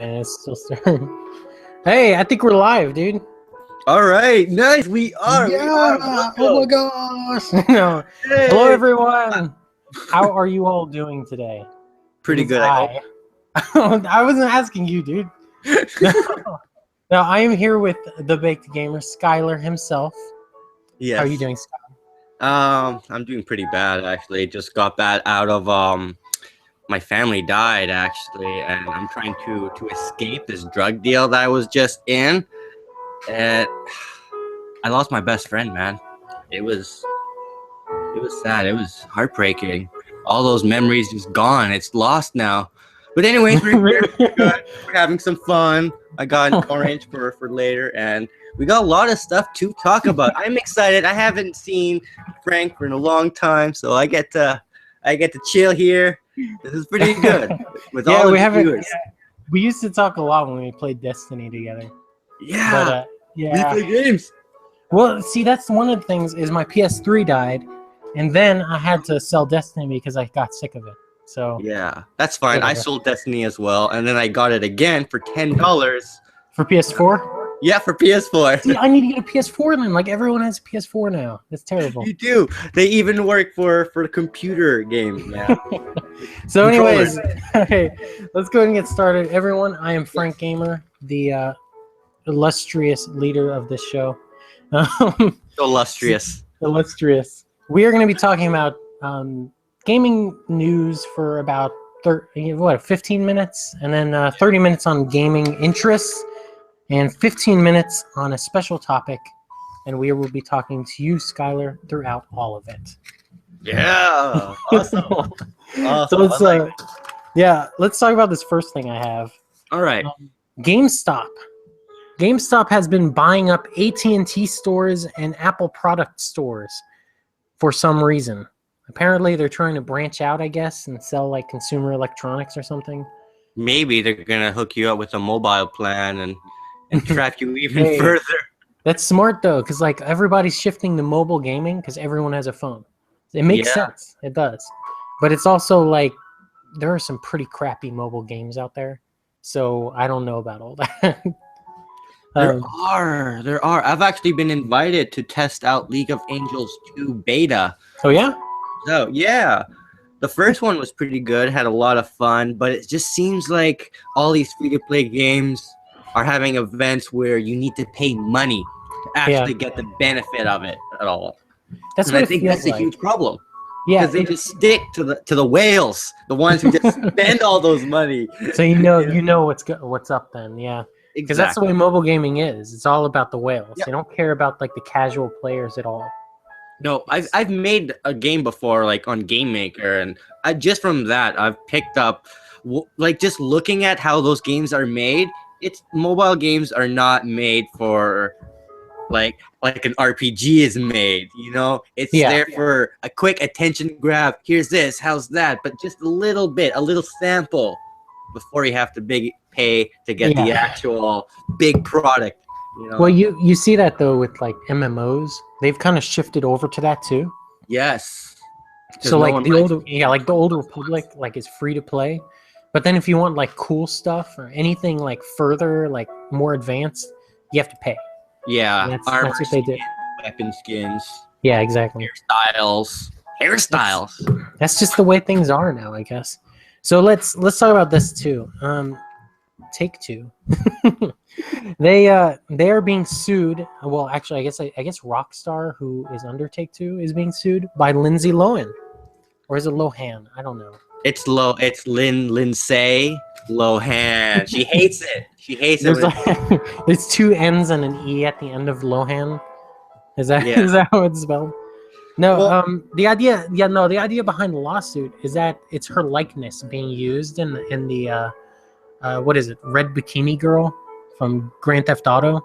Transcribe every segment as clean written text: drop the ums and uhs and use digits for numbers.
And it's still starting. Hey, I think we're live, dude. All right, nice. We are. Yeah. Oh my gosh. No. Hello, Hey. everyone. How are you all doing today? Pretty It is good, I hope. I wasn't asking you, dude. No, I am here with the Baked Gamer, Skylar himself. Yes. How are you doing, Skylar? I'm doing pretty bad actually. Just got bad out of my family died actually, and I'm trying to escape this drug deal that I was just in. And I lost my best friend, man. It was sad. It was heartbreaking. All those memories just gone. It's lost now. But anyways, we're here. We're good. We're having some fun. I got an orange for later, and we got a lot of stuff to talk about. I'm excited. I haven't seen Frank for a long time, so I get to chill here. This is pretty good with all we the haven't. viewers. We used to talk a lot when we played Destiny together. Yeah, But we play games. Well, see, that's one of the things is my PS3 died, and then I had to sell Destiny because I got sick of it. So Yeah, that's fine. I Whatever. sold Destiny as well, and then I got it again for $10. For PS4, Yeah, for PS4. see, I need to get a PS4 then. Like everyone has a PS4 now. That's terrible. You do. They even work for the computer games now. So, anyways, okay, let's go ahead and get started. Everyone, I am Frank Gamer, the illustrious leader of this show. Illustrious. Illustrious. We are going to be talking about gaming news for about 15 minutes, and then 30 minutes on gaming interests, and 15 minutes on a special topic. And we will be talking to you, Skylar, throughout all of it. Yeah. Awesome. So let's talk about this first thing I have. All right. GameStop. GameStop has been buying up AT&T stores and Apple product stores for some reason. Apparently, they're trying to branch out, I guess, and sell like consumer electronics or something. Maybe they're gonna hook you up with a mobile plan and track you even Hey. further. That's smart though, because like everybody's shifting to mobile gaming because everyone has a phone. It makes sense. It does, but it's also like there are some pretty crappy mobile games out there. So I don't know about all that. There are. I've actually been invited to test out League of Angels 2 beta. Oh yeah. So yeah, the first one was pretty good, had a lot of fun, but it just seems like all these free-to-play games are having events where you need to pay money to actually get the benefit of it at all. That's And what I it think feels that's a like. huge problem. Yeah, Because they just stick to the whales, the ones who just spend all those money. so you know what's up then, yeah. Because that's the way mobile gaming is. It's all about the whales. Yep. They don't care about like the casual players at all. No, I've made a game before, like on Game Maker, and just from that I've picked up, like just looking at how those games are made. It's mobile games are not made for like an RPG is made. You know, it's there for a quick attention grab. Here's this, how's that? But just a little bit, a little sample before you have to pay to get the actual big product. You know? Well, you see that though with like MMOs, they've kind of shifted over to that too. Yes. So like the Old Republic like is free to play, but then if you want like cool stuff or anything like further like more advanced, you have to pay. Yeah, that's what they did. Weapon skins. Yeah, exactly. Hairstyles. That's just the way things are now, I guess. So let's talk about this too. Take-Two. They are being sued. Well, actually, I guess Rockstar, who is under Take-Two, is being sued by Lindsay Lohan, or is it Lohan? I don't know. It's Lindsay Lohan. She hates it. She hates it. There's two N's and an E at the end of Lohan. Is that how it's spelled? No. Well, the idea behind the lawsuit is that it's her likeness being used in the what is it? Red Bikini Girl from Grand Theft Auto.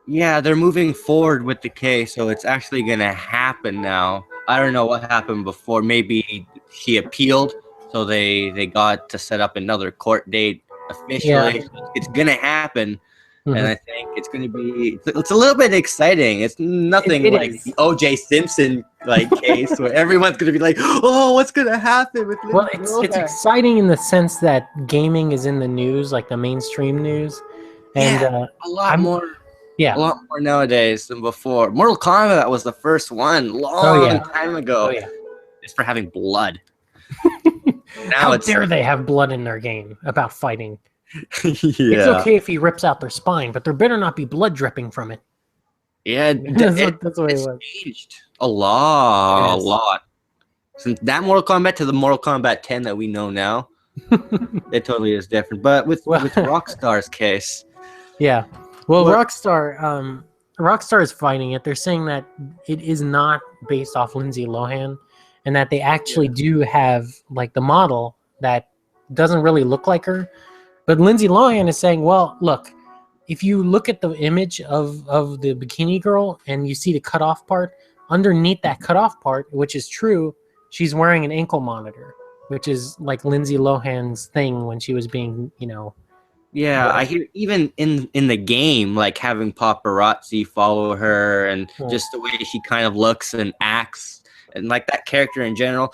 Yeah, they're moving forward with the case, so it's actually gonna happen now. I don't know what happened before. Maybe she appealed, so they got to set up another court date officially. Yeah. It's gonna happen. and Mhm. I think it's going to be it's a little bit exciting. It's nothing It like is. the O.J. Simpson like case where everyone's going to be like, "Oh, what's going to happen with Well, Lindsay it's Lohan?" exciting in the sense that gaming is in the news, like the mainstream news, and Yeah, a lot I'm more. A yeah. lot more nowadays than before. Mortal Kombat was the first one Oh long yeah. time Oh ago. yeah. It's for having blood. Now How it's dare they have blood in their game about fighting? It's yeah, okay if he rips out their spine, but there better not be blood dripping from it. yeah. That's what it It's was. changed It a has. lot since that Mortal Kombat to the Mortal Kombat 10 that we know now. It totally is different. But Well, with Rockstar's case, yeah. Well, what? Rockstar is fighting it. They're saying that it is not based off Lindsay Lohan, and that they actually do have like the model that doesn't really look like her. But Lindsay Lohan is saying, well, look, if you look at the image of the bikini girl and you see the cutoff part, underneath that cutoff part, which is true, she's wearing an ankle monitor, which is like Lindsay Lohan's thing when she was being, Yeah, I whatever. hear even in the game, like having paparazzi follow her and Yeah. just the way she kind of looks and acts and like that character in general.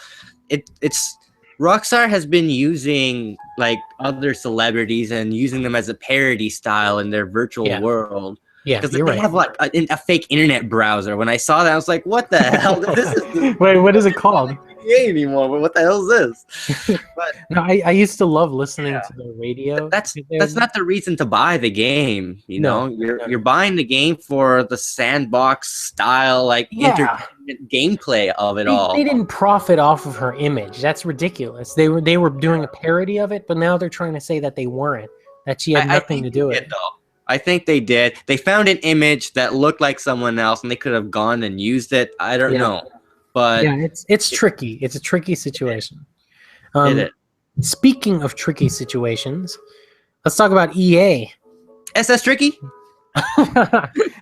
It's Rockstar has been using like other celebrities and using them as a parody style in their virtual Yeah. world. Yeah, Because you're they right. have like a fake internet browser. When I saw that, I was like, "What the hell? This is Wait, what is it called? GTA anymore? What the hell is this?" But No, I used to love listening to the radio. that's not the reason to buy the game. You know, No, no, you're no. buying the game for the sandbox style, like Yeah, entertainment gameplay of it they all. didn't profit off of her image. That's ridiculous. They were doing a parody of it, but now they're trying to say that they weren't. That she had I nothing think to they do with did it. though. I think they did. They found an image that looked like someone else, and they could have gone and used it. I don't Yeah, know, but yeah. It's it, tricky. It's a tricky it, situation. it. Speaking of tricky situations, let's talk about EA. SS Tricky?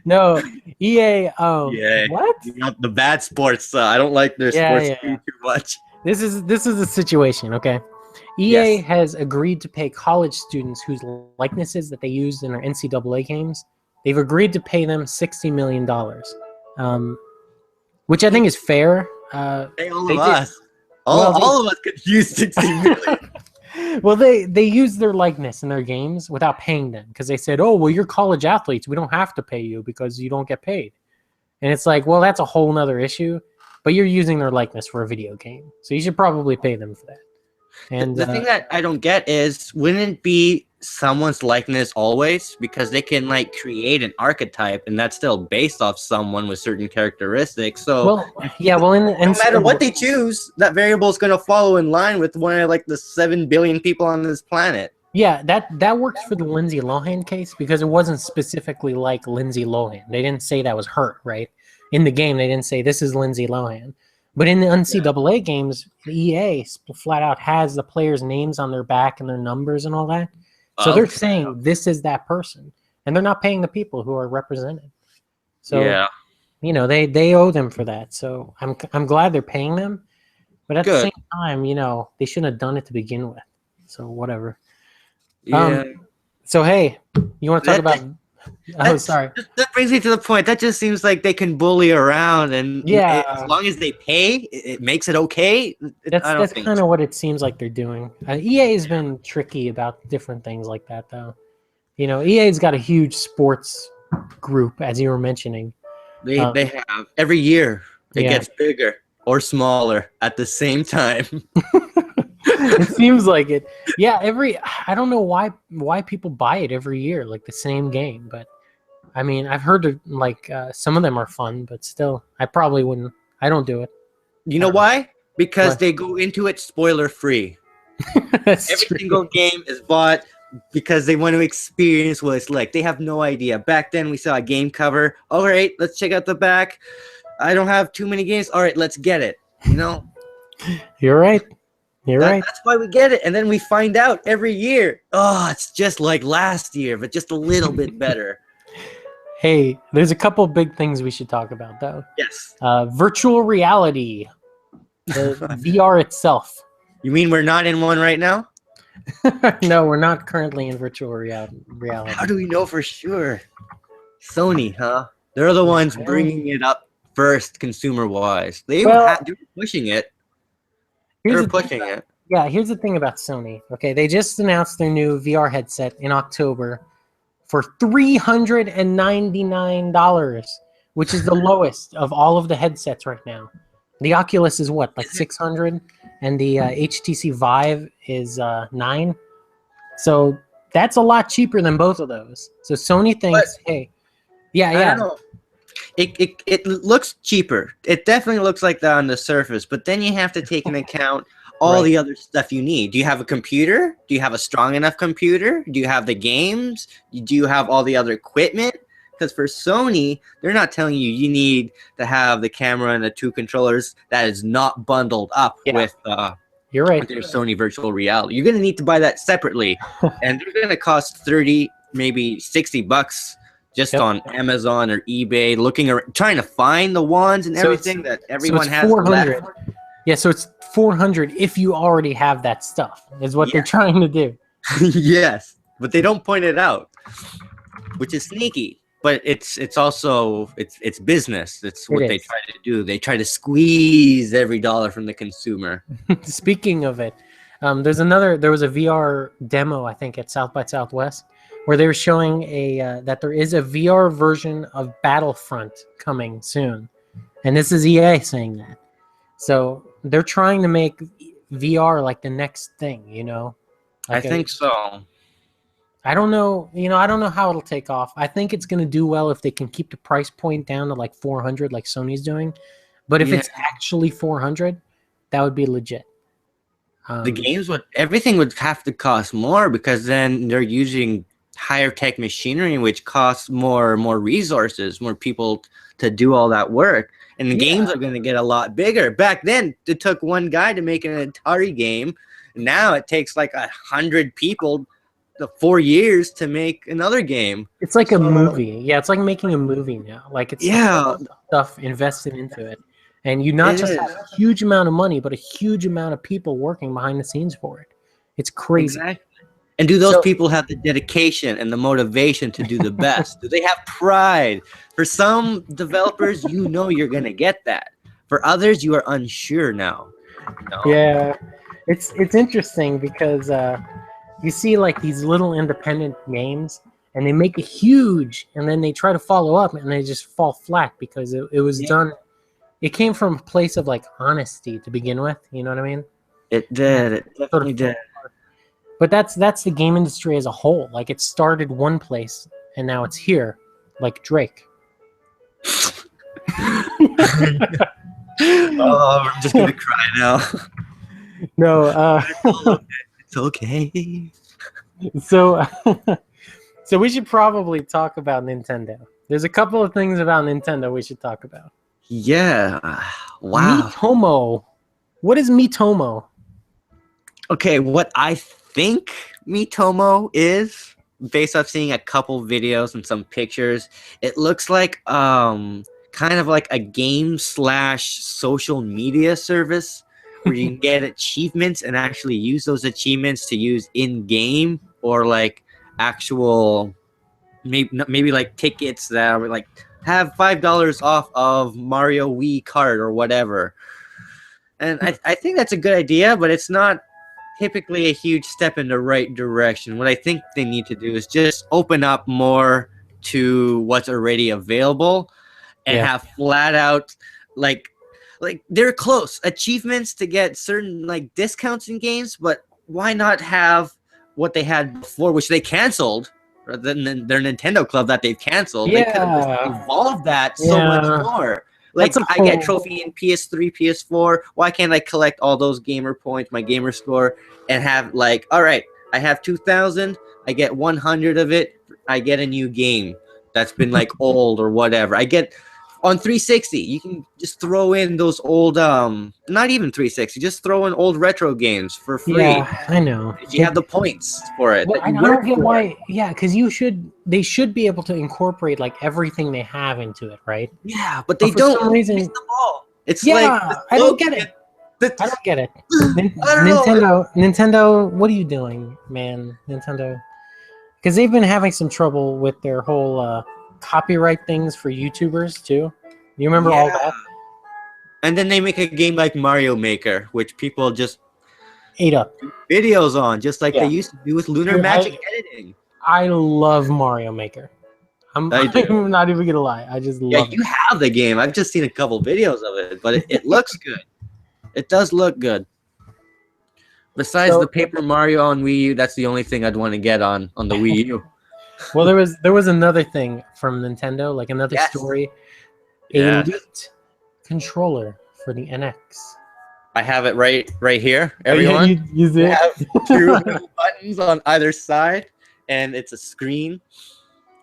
No, EA. Yeah, What? you know, the bad sports. I don't like their Yeah, sports yeah, too yeah. much. This is a situation. Okay, EA Yes. has agreed to pay college students whose likenesses that they used in their NCAA games. They've agreed to pay them $60 million, which I think is fair. Hey, all of They did us. well. All of us could use 60 million. Well, they used their likeness in their games without paying them because they said, "Oh, well, you're college athletes. We don't have to pay you because you don't get paid." And it's like, well, that's a whole nother issue. But you're using their likeness for a video game, so you should probably pay them for that. And The thing that I don't get is, wouldn't it be someone's likeness always? Because they can like create an archetype, and that's still based off someone with certain characteristics. So well, yeah, well, in the no matter what NCAA, they choose, that variable is going to follow in line with one of like the 7 billion people on this planet. yeah, that works for the Lindsay Lohan case because it wasn't specifically like Lindsay Lohan. They didn't say that was her, right? In the game, they didn't say this is Lindsay Lohan. But in the NCAA games, the EA flat out has the players' names on their back and their numbers and all that. So they're Okay. saying this is that person, and they're not paying the people who are represented. So Yeah. they owe them for that. So I'm glad they're paying them, but at the Good. same time, they shouldn't have done it to begin with. So whatever. Yeah. So hey, you want to talk That, about? Oh, that sorry. that brings me to the point. That just seems like they can bully around, and as Yeah, long as they pay, it makes it okay. that's I don't that's think kind so. of what it seems like they're doing. EA has been tricky about different things like that, though. EA's got a huge sports group, as you were mentioning. They Um, have every year it yeah, gets bigger or smaller at the same time. it seems like it. Yeah, I don't know why people buy it every year, like the same game. But I mean, I've heard like some of them are fun, but still, I probably wouldn't. I don't do it. You I know don't know. why? Because What? they go into it spoiler free. That's Every true. single game is bought because they want to experience what it's like. They have no idea. Back then, we saw a game cover. All right, let's check out the back. I don't have too many games. All right, let's get it. You're right. You're right. That's why we get it. And then we find out every year, oh, it's just like last year, but just a little bit better. Hey, there's a couple big things we should talk about, though. Yes. Virtual reality, the VR itself. You mean we're not in one right now? No, we're not currently in virtual reality. How do we know for sure? Sony, huh? They're the ones bringing it up first, consumer-wise. Well, they were pushing it. They here's were the thing pushing it. yeah, here's the thing about Sony. Okay, they just announced their new VR headset in October for $399, which is the lowest of all of the headsets right now. The Oculus is what, like 600, and the HTC Vive is 9. So that's a lot cheaper than both of those. So Sony But thinks, hey, yeah, I don't yeah, know. It looks cheaper. It definitely looks like that on the surface, but then you have to take into account all right, the other stuff you need. Do you have a computer? Do you have a strong enough computer? Do you have the games? Do you have all the other equipment? Because for Sony, they're not telling you you need to have the camera and the 2 controllers. That is not bundled up yeah, with you're right. their Sony virtual reality. You're gonna need to buy that separately, and they're gonna cost 30, maybe $60 just Yep. on Amazon or eBay. Looking around, trying to find the ones and So it's everything that so everyone it's has 400. left. Yeah, so it's 400 if you already have that stuff. Is what they're Yeah. trying to do. Yes, but they don't point it out, which is sneaky. But it's also it's business. It's what It they is. try to do. They try to squeeze every dollar from the consumer. Speaking of it, there was a VR demo, I think, at South by Southwest, where they were showing that there is a VR version of Battlefront coming soon, and this is EA saying that. So they're trying to make VR like the next thing, you know. I Like think so. I don't know, I don't know how it'll take off. I think it's going to do well if they can keep the price point down to like 400, like Sony's doing. But if Yeah. it's actually 400, that would be legit. The games everything would have to cost more because then they're using higher tech machinery, which costs more resources, more people to do all that work. And the games are going to get a lot bigger. Back then, it took one guy to make an Atari game. Now it takes like 100 people, 4 years to make another game. It's like a movie. Yeah, it's like making a movie now. Like it's Yeah, stuff invested into it. And you not it just is. have a huge amount of money, but a huge amount of people working behind the scenes for it. It's crazy. Exactly. And do those So- people have the dedication and the motivation to do the best? Do they have pride? For some developers, you're going to get that. For others, you are unsure now. No. Yeah, it's interesting because you see like these little independent games, and they make it huge, and then they try to follow up, and they just fall flat because it was done. It came from a place of like honesty to begin with. You know what I mean? It did. It Sort definitely of did. But that's the game industry as a whole. Like it started one place, and now it's here, like Drake. Oh, I'm just going to cry now. No, It's okay. so so we should probably talk about Nintendo. There's a couple of things about Nintendo we should talk about. Yeah. Wow. Miitomo. What is Miitomo? Okay, what I think Miitomo is, based off seeing a couple videos and some pictures, it looks like kind of like a game / social media service where you can get achievements and actually use those achievements to use in game, or like actual maybe like tickets that are like have $5 off of Mario Wii Kart or whatever. And I think that's a good idea, but it's not typically a huge step in the right direction. What I think they need to do is just open up more to what's already available and have flat out like they're close achievements to get certain like discounts in games, but why not have what they had before, which they canceled, rather than their Nintendo Club that they've canceled? They could have just evolved that so much more. Like, I get trophy in PS3, PS4. Why can't I collect all those gamer points, my gamer score, and have like, all right, I have 2,000, I get 100 of it, I get a new game that's been like old or whatever. I get on 360, you can just throw in those old, not even 360, just throw in old retro games for free. Yeah, I know. If you have the points for it. Well, I don't get why. Yeah, because they should be able to incorporate like everything they have into it, right? Yeah, but they for don't. some reason, It's the ball. It's yeah, like I don't get it. I don't get it. I don't know. Nintendo, what are you doing, man? Nintendo, because they've been having some trouble with their whole copyright things for YouTubers too. You remember all Yeah. that? And then they make a game like Mario Maker, which people just Ate up. videos on, just like they Yeah. used to do with Lunar Dude, Magic editing. I love Mario Maker. I do. I'm not even gonna lie. I just Yeah, love you it. have the game. I've just seen a couple videos of it, but it looks good. It does look good. Besides So, the Paper Mario on Wii U, that's the only thing I'd want to get on the Wii U. well, there was another thing from Nintendo, like another Yes. story. A Yeah. leaked controller for the NX. I have it right here, Oh, yeah, everyone. you see We it? have two little buttons on either side, and it's a screen.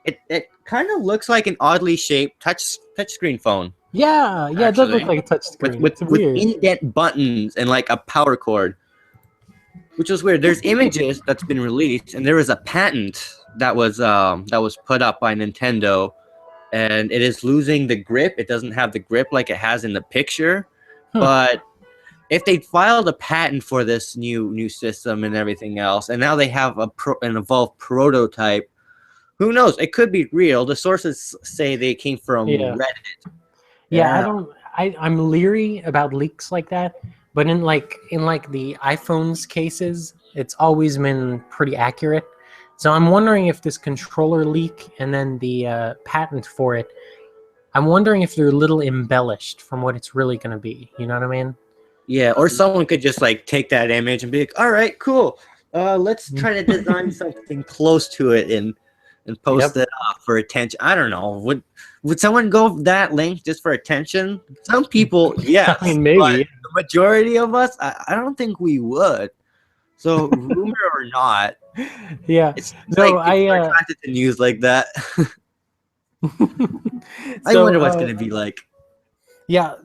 It kind of looks like an oddly shaped touchscreen phone. Yeah, it does look Actually. like a touch screen. With It's weird. indent buttons and like a power cord, which was weird. There's images that's been released, and there was a patent that was put up by Nintendo, and it is losing the grip. It doesn't have the grip like it has in the picture, but if they filed a patent for this new system and everything else, and now they have an evolved prototype, who knows? It could be real. The sources say they came from Yeah. Reddit. Yeah, I'm leery about leaks like that, but in like the iPhone's cases, it's always been pretty accurate. So I'm wondering if this controller leak and then the patent for it, I'm wondering if they're a little embellished from what it's really going to be. You know what I mean? Yeah, or someone could just like take that image and be like, "All right, cool. Let's try to design something close to it and post it up for attention." I don't know. Would someone go that length just for attention? Some people, yes. I mean, maybe. But the majority of us, I don't think we would. So, rumor or not, Yeah. it's No, like people are attracted to news like that. I wonder what's gonna be like. Yeah,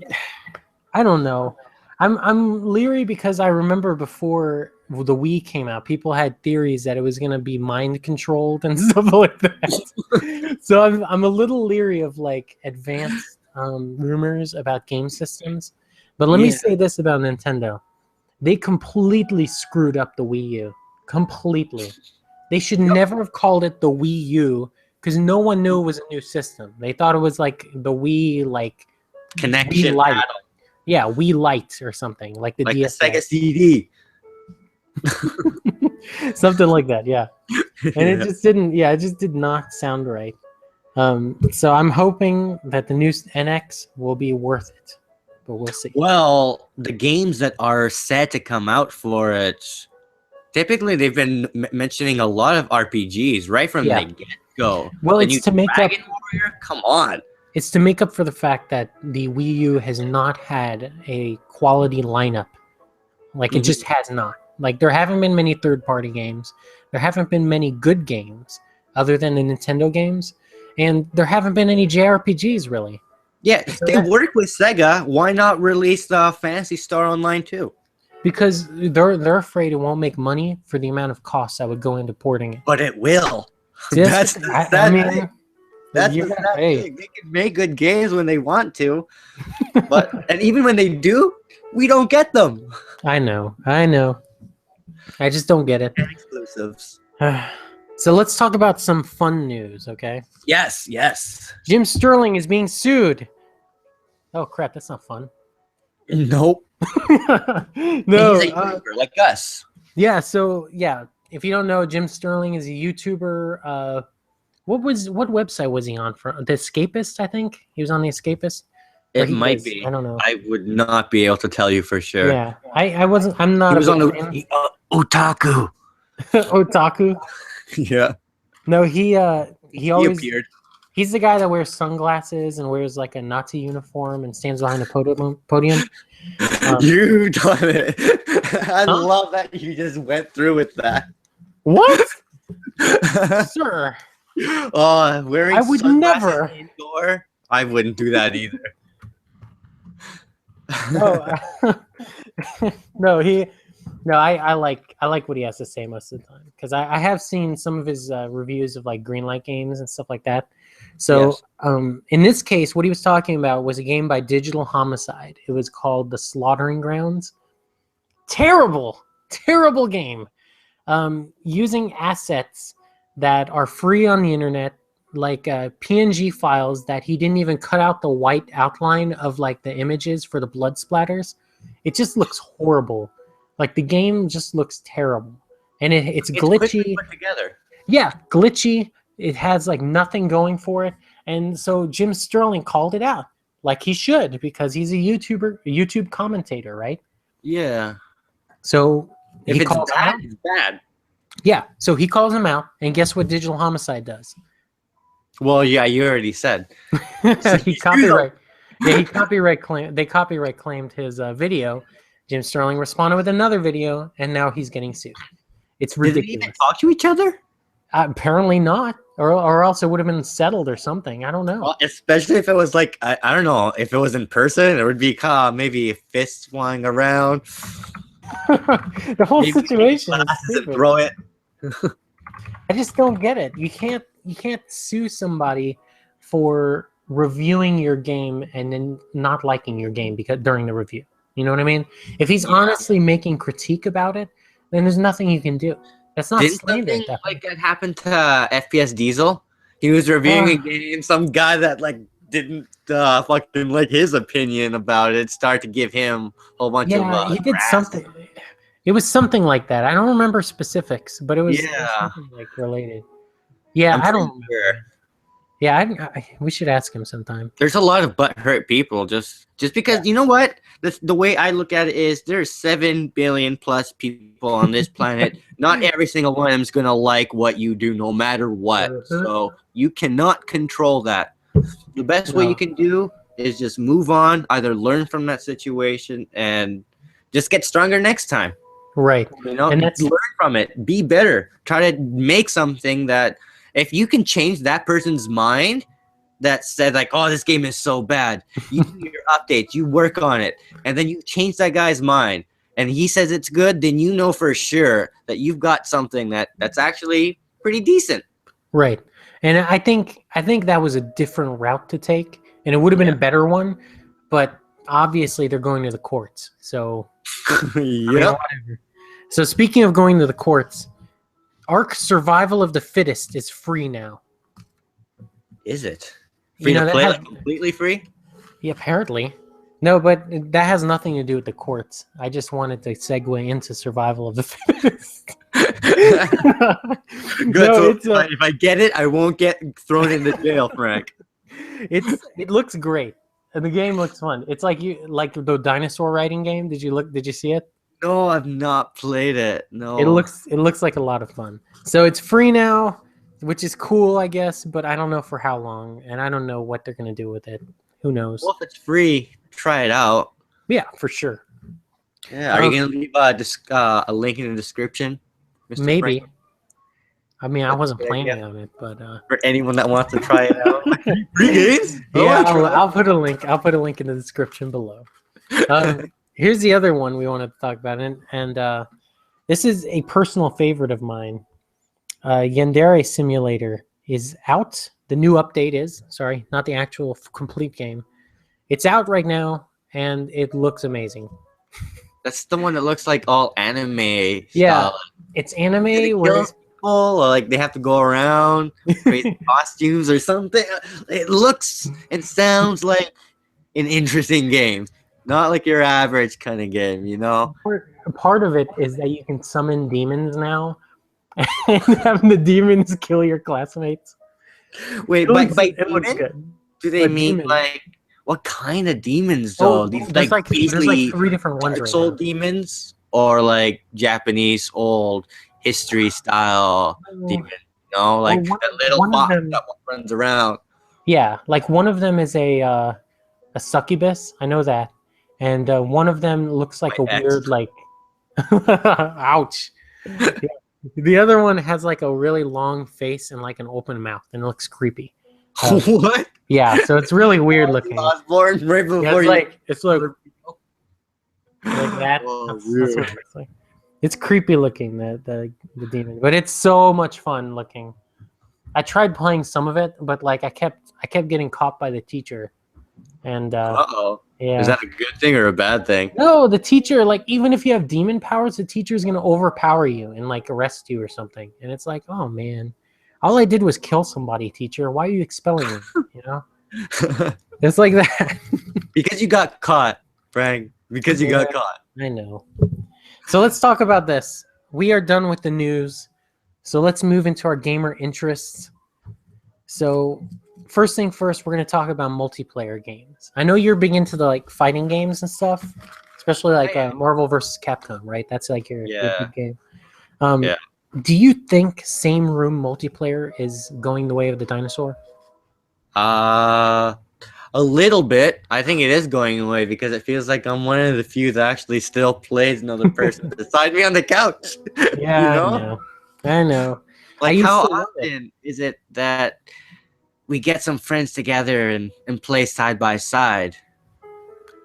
I don't know. I'm leery because I remember before the Wii came out, people had theories that it was going to be mind controlled and stuff like that. So I'm a little leery of like advanced rumors about game systems. But let me say this about Nintendo: they completely screwed up the Wii U. Completely. They should never have called it the Wii U because no one knew it was a new system. They thought it was like the Wii Connection Wii Lite. battle. Yeah, Wii Lite or something like the DS. The Sega CD. Something like that, yeah. And it just didn't. Yeah, it just did not sound right. So I'm hoping that the new NX will be worth it, but we'll see. Well, the games that are set to come out for it, typically they've been mentioning a lot of RPGs right from the get-go. Well, it's to make up. Warrior? Come on. It's to make up for the fact that the Wii U has not had a quality lineup. Like, it just has not. Like, there haven't been many third-party games. There haven't been many good games other than the Nintendo games. And there haven't been any JRPGs, really. Yeah, so they work with Sega. Why not release the Phantasy Star Online too? Because they're afraid it won't make money for the amount of costs that would go into porting it. But it will. See, that's the sad thing. That's the sad thing. They can make good games when they want to, and even when they do, we don't get them. I know. I just don't get it. Exclusives. So let's talk about some fun news, okay? Yes. Jim Sterling is being sued. Oh crap, that's not fun. Nope. No, he's a YouTuber like us. Yeah. So yeah, if you don't know, Jim Sterling is a YouTuber. What website was he on? For The Escapist, I think he was on The Escapist. It might be. I don't know. I would not be able to tell you for sure. Yeah, I wasn't. I'm not. He was on Otaku. Otaku. Yeah. No, he always appeared. He's the guy that wears sunglasses and wears like a Nazi uniform and stands behind a podium. You done it. I love that you just went through with that. What? Sir. Wearing I would never. Indoor? I wouldn't do that either. No, No, I like what he has to say most of the time because I have seen some of his reviews of like Greenlight games and stuff like that. So Yes. in this case, what he was talking about was a game by Digital Homicide. It was called The Slaughtering Grounds. Terrible, terrible game. Using assets that are free on the internet, like PNG files that he didn't even cut out the white outline of like the images for the blood splatters. It just looks horrible. Like the game just looks terrible, and it's It's quickly glitchy. put together. Yeah, glitchy. It has like nothing going for it, and so Jim Sterling called it out, like he should, because he's a YouTube commentator, right? Yeah. So If he it's calls him bad, out. it's bad. Yeah, so he calls him out, and guess what Digital Homicide does? Well, yeah, you already said. he copyright. Yeah, he copyright claim. They copyright claimed his video. Jim Sterling responded with another video, and now he's getting sued. It's Did they even ridiculous. talk to each other? Apparently not, or else it would have been settled or something. I don't know. Well, especially if it was like I don't know, if it was in person, it would be maybe fists flying around. The whole Maybe situation is glasses and stupid. throw it. I just don't get it. You can't sue somebody for reviewing your game and then not liking your game because during the review. You know what I mean? If he's honestly making critique about it, then there's nothing you can do. That's not Didn't slander. something like that happen to FPS Diesel? He was reviewing a game. Some guy that like didn't fucking like his opinion about it started to give him a whole bunch of he did grass. something. It was something like that. I don't remember specifics, but it was Yeah. something like related. Yeah, I'm I don't pretty sure. Yeah, we should ask him sometime. There's a lot of butthurt people just because you know what? The way I look at it is there's 7 billion plus people on this planet. Not every single one of them is gonna like what you do, no matter what. So you cannot control that. The best way you can do is just move on, either learn from that situation and just get stronger next time. Right. You know, And that's learn from it. Be better. Try to make something that if you can change that person's mind that said like, oh, this game is so bad, you do your updates, you work on it, and then you change that guy's mind and he says it's good, then you know for sure that you've got something that's actually pretty decent. right. And I think that was a different route to take, and it would have been a better one, but obviously they're going to the courts. So Yep. whatever. So speaking of going to the courts, Ark Survival of the Fittest is free now. Is it free You know, to play? that Like completely free? Yeah, apparently. No, but that has nothing to do with the courts. I just wanted to segue into Survival of the Fittest. Good. No, So if I get it, I won't get thrown into jail, Frank. it looks great. And the game looks fun. It's like the dinosaur riding game. Did you see it? No, I've not played it. No. It looks like a lot of fun. So it's free now, which is cool, I guess, but I don't know for how long, and I don't know what they're gonna do with it. Who knows? Well, if it's free, try it out. Yeah, for sure. Yeah. Are you gonna leave a link in the description? Mr. Maybe. Frank? I mean, I wasn't good planning idea. on it, but For anyone that wants to try it out. Free games? yeah, Oh, I'll put a link. I'll put a link in the description below. Here's the other one we wanted to talk about, and this is a personal favorite of mine. Yandere Simulator is out. The new update is, sorry, not the actual complete game. It's out right now, and it looks amazing. That's the one that looks like all anime Yeah, style. it's anime They where kill people, or like they have to go around crazy costumes or something. It looks and sounds like an interesting game. Not like your average kind of game, you know? part of it is that you can summon demons now and have the demons kill your classmates. Wait, It looks, by it looks demon, good. do they By mean demon. like what kind of demons though? These there's like basically 3 different ones Dark right Soul now. demons or like Japanese old history style demons, you know? Like one- that little one of fox them- that runs around. Yeah, like one of them is a succubus. I know that, and one of them looks like My a ex. weird like. Ouch. Yeah. The other one has like a really long face and like an open mouth, and it looks creepy. What? Yeah, so it's really weird looking. Osborne right before Yeah, you. it's like that. Oh, That's what it looks like. It's creepy looking, the demon, but it's so much fun looking. I tried playing some of it, but like I kept getting caught by the teacher, and Uh-oh. Is yeah. that a good thing or a bad thing? No, the teacher, like, even if you have demon powers, the teacher is gonna overpower you and like arrest you or something. And it's like, oh man, all I did was kill somebody, teacher. Why are you expelling me? You know, it's like that. Because you got caught, Frank. Because you Yeah, got caught. I know. So let's talk about this. We are done with the news. So let's move into our gamer interests. So first thing first, we're gonna talk about multiplayer games. I know you're big into the like fighting games and stuff, especially like Marvel versus Capcom, right? That's like your Yeah. big game. Um, Yeah. do you think same room multiplayer is going the way of the dinosaur? Uh, a little bit. I think it is going away because it feels like I'm one of the few that actually still plays another person beside me on the couch. You Yeah, I know? know. I know. I Like, used how to love it. often is it that we get some friends together and play side by side?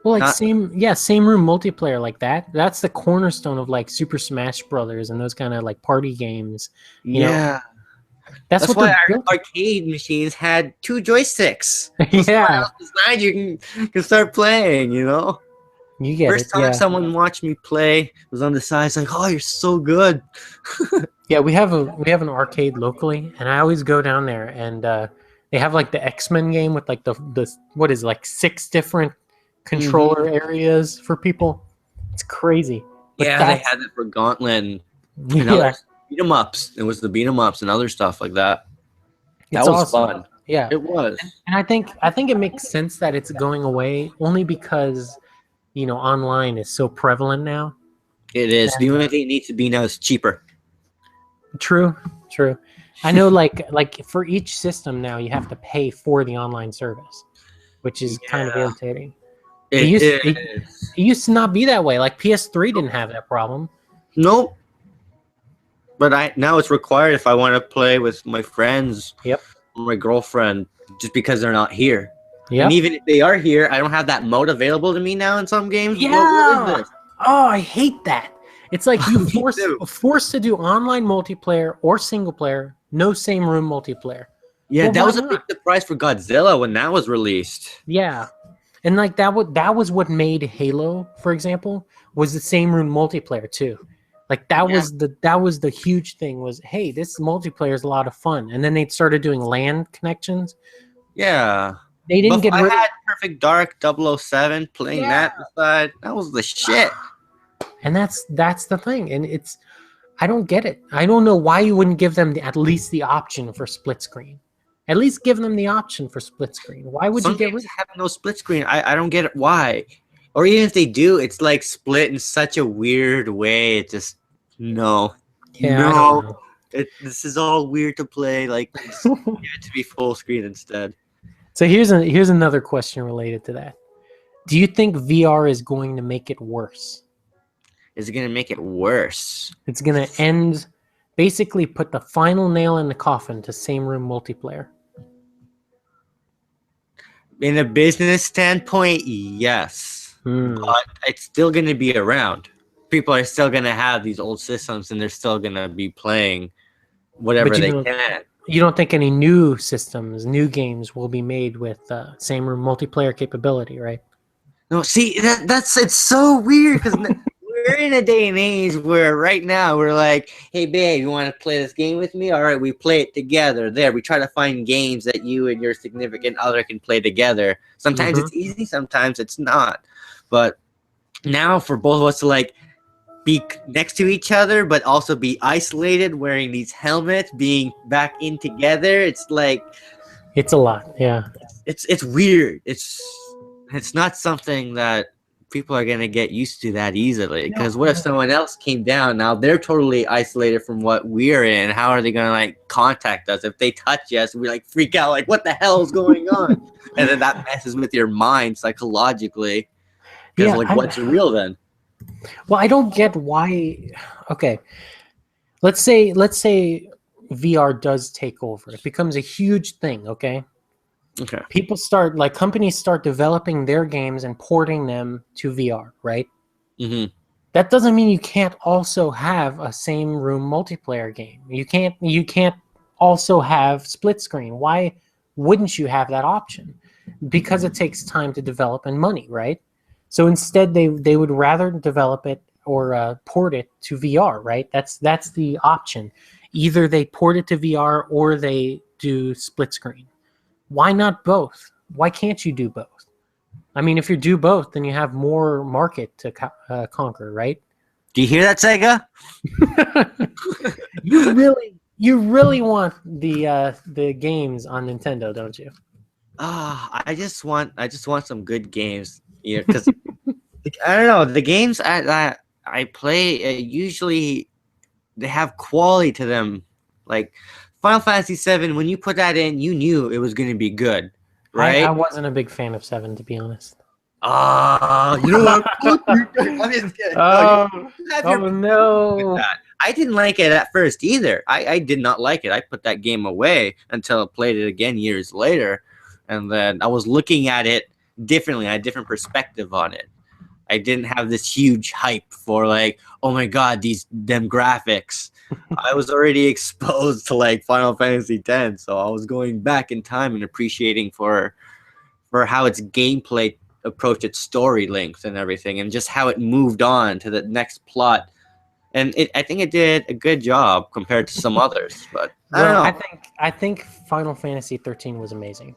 Well, like Not, same room multiplayer like that. That's the cornerstone of like Super Smash Brothers and those kind of like party games. You know, yeah. that's That's what why they're our built. arcade machines had 2 joysticks. So someone Yeah, else beside you can start playing, you know? you get it. First time Yeah, someone watched me play was on the side. It's like, oh, you're so good. yeah. We have an arcade locally, and I always go down there, and they have like the X-Men game with like the what is it, like 6 different controller Hmm. areas for people. It's crazy, but Yeah, they that's had it for Gauntlet and other yeah, beat 'em ups. It was the beat 'em ups and other stuff like that. That it's was awesome. fun. Yeah, It was. and I think it makes sense that it's going away only because online is so prevalent now. It is. The And only thing it needs to be now is cheaper. true, true. I know, like for each system now, you have to pay for the online service, which is kind of Yeah, irritating. It it used it, is. it used to not be that way. Like PS3 didn't have that problem. Nope. But I now it's required if I want to play with my friends Yep, or my girlfriend just because they're not here. And yep. even if they are here, I don't have that mode available to me now in some games. What is Yeah. this? Oh, I hate that. It's like you Me too. forced to do online multiplayer or single player, no same room multiplayer. Yeah, Well, that why was a big not? surprise for Godzilla when that was released. Yeah. And like that was what made Halo, for example, was the same room multiplayer too. Like Yeah. that was the huge thing was, hey, this multiplayer is a lot of fun. And then they started doing LAN connections. Yeah. They didn't Before get I rid of. had Perfect Dark 007 playing Yeah. that beside. That was the shit. And that's the thing. And I don't get it. I don't know why you wouldn't give them at least the option for split screen. At least give them the option for split screen. Why would you Some get games rid of have no split screen. I don't get it why. Or even if they do, it's like split in such a weird way. It just no. it? Yeah, I don't No. know. This is all weird to play. Like just give it to be full screen instead. So here's another question related to that. Do you think VR is going to make it worse? Is it gonna make it worse? It's going to basically put the final nail in the coffin to same room multiplayer. In a business standpoint, yes. Hmm. But it's still gonna be around. People are still gonna have these old systems and they're still gonna be playing But whatever they can. you don't think any new systems, new games will be made with same room multiplayer capability, right? No, see that's it's so weird because we're in a day and age where right now we're like, hey babe, you want to play this game with me? All right, we play it together. There, we try to find games that you and your significant other can play together. Sometimes Mm-hmm. it's easy, sometimes it's not. But now for both of us to like be next to each other, but also be isolated, wearing these helmets, being back in together, it's like It's a lot, yeah. it's weird. It's not something that people are gonna get used to that easily. Because what if someone else came down? Now they're totally isolated from what we're in. How are they gonna like contact us? If they touch us, we like freak out, like what the hell is going on? And then that messes with your mind psychologically. Because Yeah, like, what's real then? well, I don't get why. Okay, let's say VR does take over. It becomes a huge thing. Okay, Okay. companies start developing their games and porting them to VR, right? Mm-hmm. That doesn't mean you can't also have a same room multiplayer game. You can't also have split screen. Why wouldn't you have that option? Because it takes time to develop and money, right? So instead, they would rather develop it or port it to VR, right? That's the option. Either they port it to VR or they do split screen. Why not both? Why can't you do both? I mean, if you do both, then you have more market to conquer, right? Do you hear that, Sega? You really want the games on Nintendo, don't you? I just want some good games. Yeah, because I don't know the games I play usually they have quality to them. Like Final Fantasy VII, when you put that in, you knew it was going to be good, I right? wasn't a big fan of Seven, to be honest. Ah, you know what? I'm just kidding. No, you have your Oh with no! that. I didn't like it at first either. I did not like it. I put that game away until I played it again years later, and then I was looking at it differently. I had a different perspective on it. I didn't have this huge hype for like, oh my god, these them graphics. I was already exposed to like Final Fantasy X, so I was going back in time and appreciating for how its gameplay approached its story links and everything, and just how it moved on to the next plot. And I think it did a good job compared to some others. But I don't Well, know. I think Final Fantasy 13 was amazing.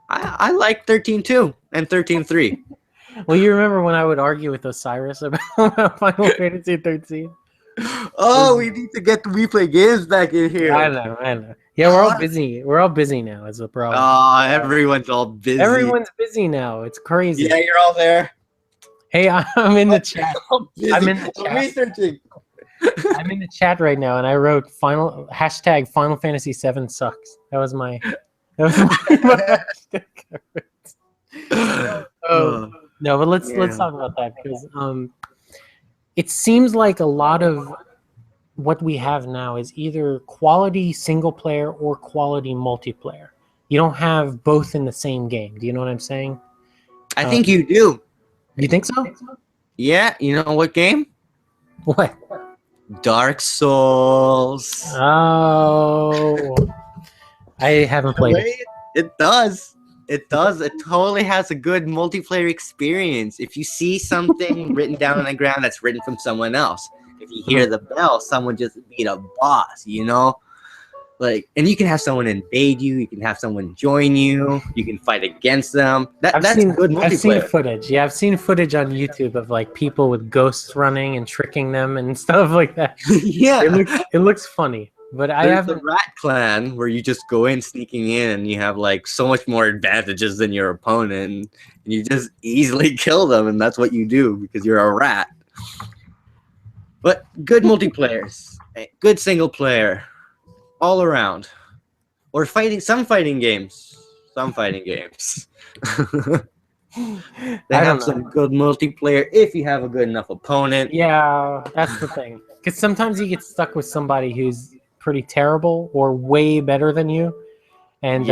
I like 13.2 and 13.3. Well, you remember when I would argue with Osiris about Final Fantasy 13? Oh, we need to get the replay games back in here. I know. Yeah, we're all busy. We're all busy now. Is the problem? Oh, everyone's all busy. Everyone's busy now. It's crazy. Yeah, you're all there. Hey, I'm in the chat. I'm in the chat. researching. I'm in the chat right now, and I wrote hashtag Final Fantasy 7 sucks. That was my hashtag. No, but let's talk about that because it seems like a lot of what we have now is either quality single player or quality multiplayer. You don't have both in the same game. Do you know what I'm saying? I think you do. You think so? Yeah, you know what game? What? Dark Souls. Oh, I haven't played it. It does. It does. It totally has a good multiplayer experience. If you see something written down on the ground, that's written from someone else. If you hear the bell, someone just beat a boss, you know? Like, and you can have someone invade you. You can have someone join you. You can fight against them. That's good multiplayer. I've seen footage. Yeah, I've seen footage on YouTube of like people with ghosts running and tricking them and stuff like that. Yeah, it looks funny. But I There's haven't. the Rat Clan where you just go in sneaking in and you have like so much more advantages than your opponent and you just easily kill them, and that's what you do because you're a rat. But good multiplayers, good single player, all around. Or some fighting games. They have some good multiplayer if you have a good enough opponent. Yeah, that's the thing. Because sometimes you get stuck with somebody who's pretty terrible or way better than you, and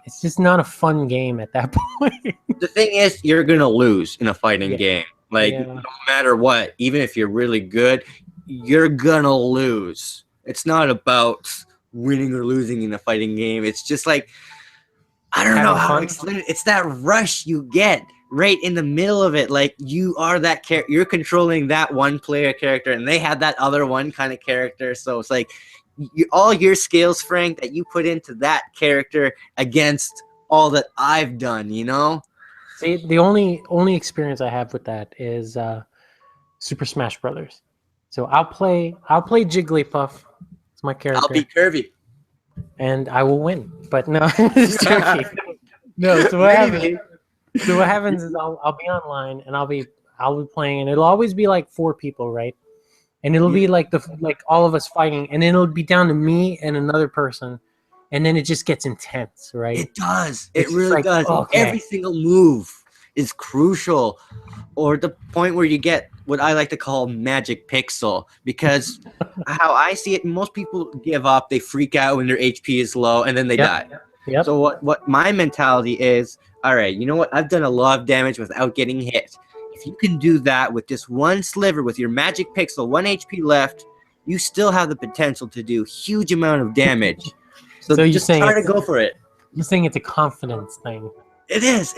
it's just not a fun game at that point. The thing is, you're gonna lose in a fighting game. Like no matter what, even if you're really good, you're gonna lose. It's not about winning or losing in a fighting game. It's just like, I don't know how to explain it. It's that rush you get right in the middle of it. Like you are that character, you're controlling that one player character, and they have that other one kind of character. So it's like all your skills, Frank, that you put into that character against all that I've done. You know. See, the only experience I have with that is Super Smash Brothers. So I'll play Jigglypuff. It's my character. I'll be Kirby. And I will win. But no, I'm just joking. No, so what happens is I'll be online and I'll be playing, and it'll always be like 4 people, right? And it'll be like all of us fighting, and then it'll be down to me and another person, and then it just gets intense, right? It does. It really does. Okay. Every single move is crucial, or the point where you get what I like to call magic pixel, because how I see it, most people give up, they freak out when their HP is low, and then they die. Yep. So what my mentality is, all right, you know what? I've done a lot of damage without getting hit. If if you can do that with just one sliver, with your magic pixel, 1 HP left, you still have the potential to do huge amount of damage. So you're just saying try to go for it. You're saying it's a confidence thing. It is,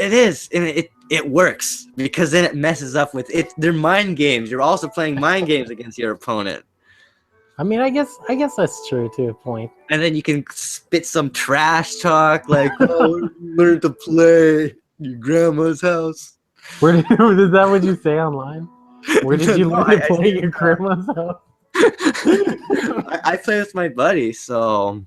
and it works because then it messes up with it. They're mind games. You're also playing mind games against your opponent. I mean, I guess that's true to a point. And then you can spit some trash talk like, "Oh, learn to play your grandma's house." Is that what you say online? Where did you learn to play your grandma's house? I play with my buddy, so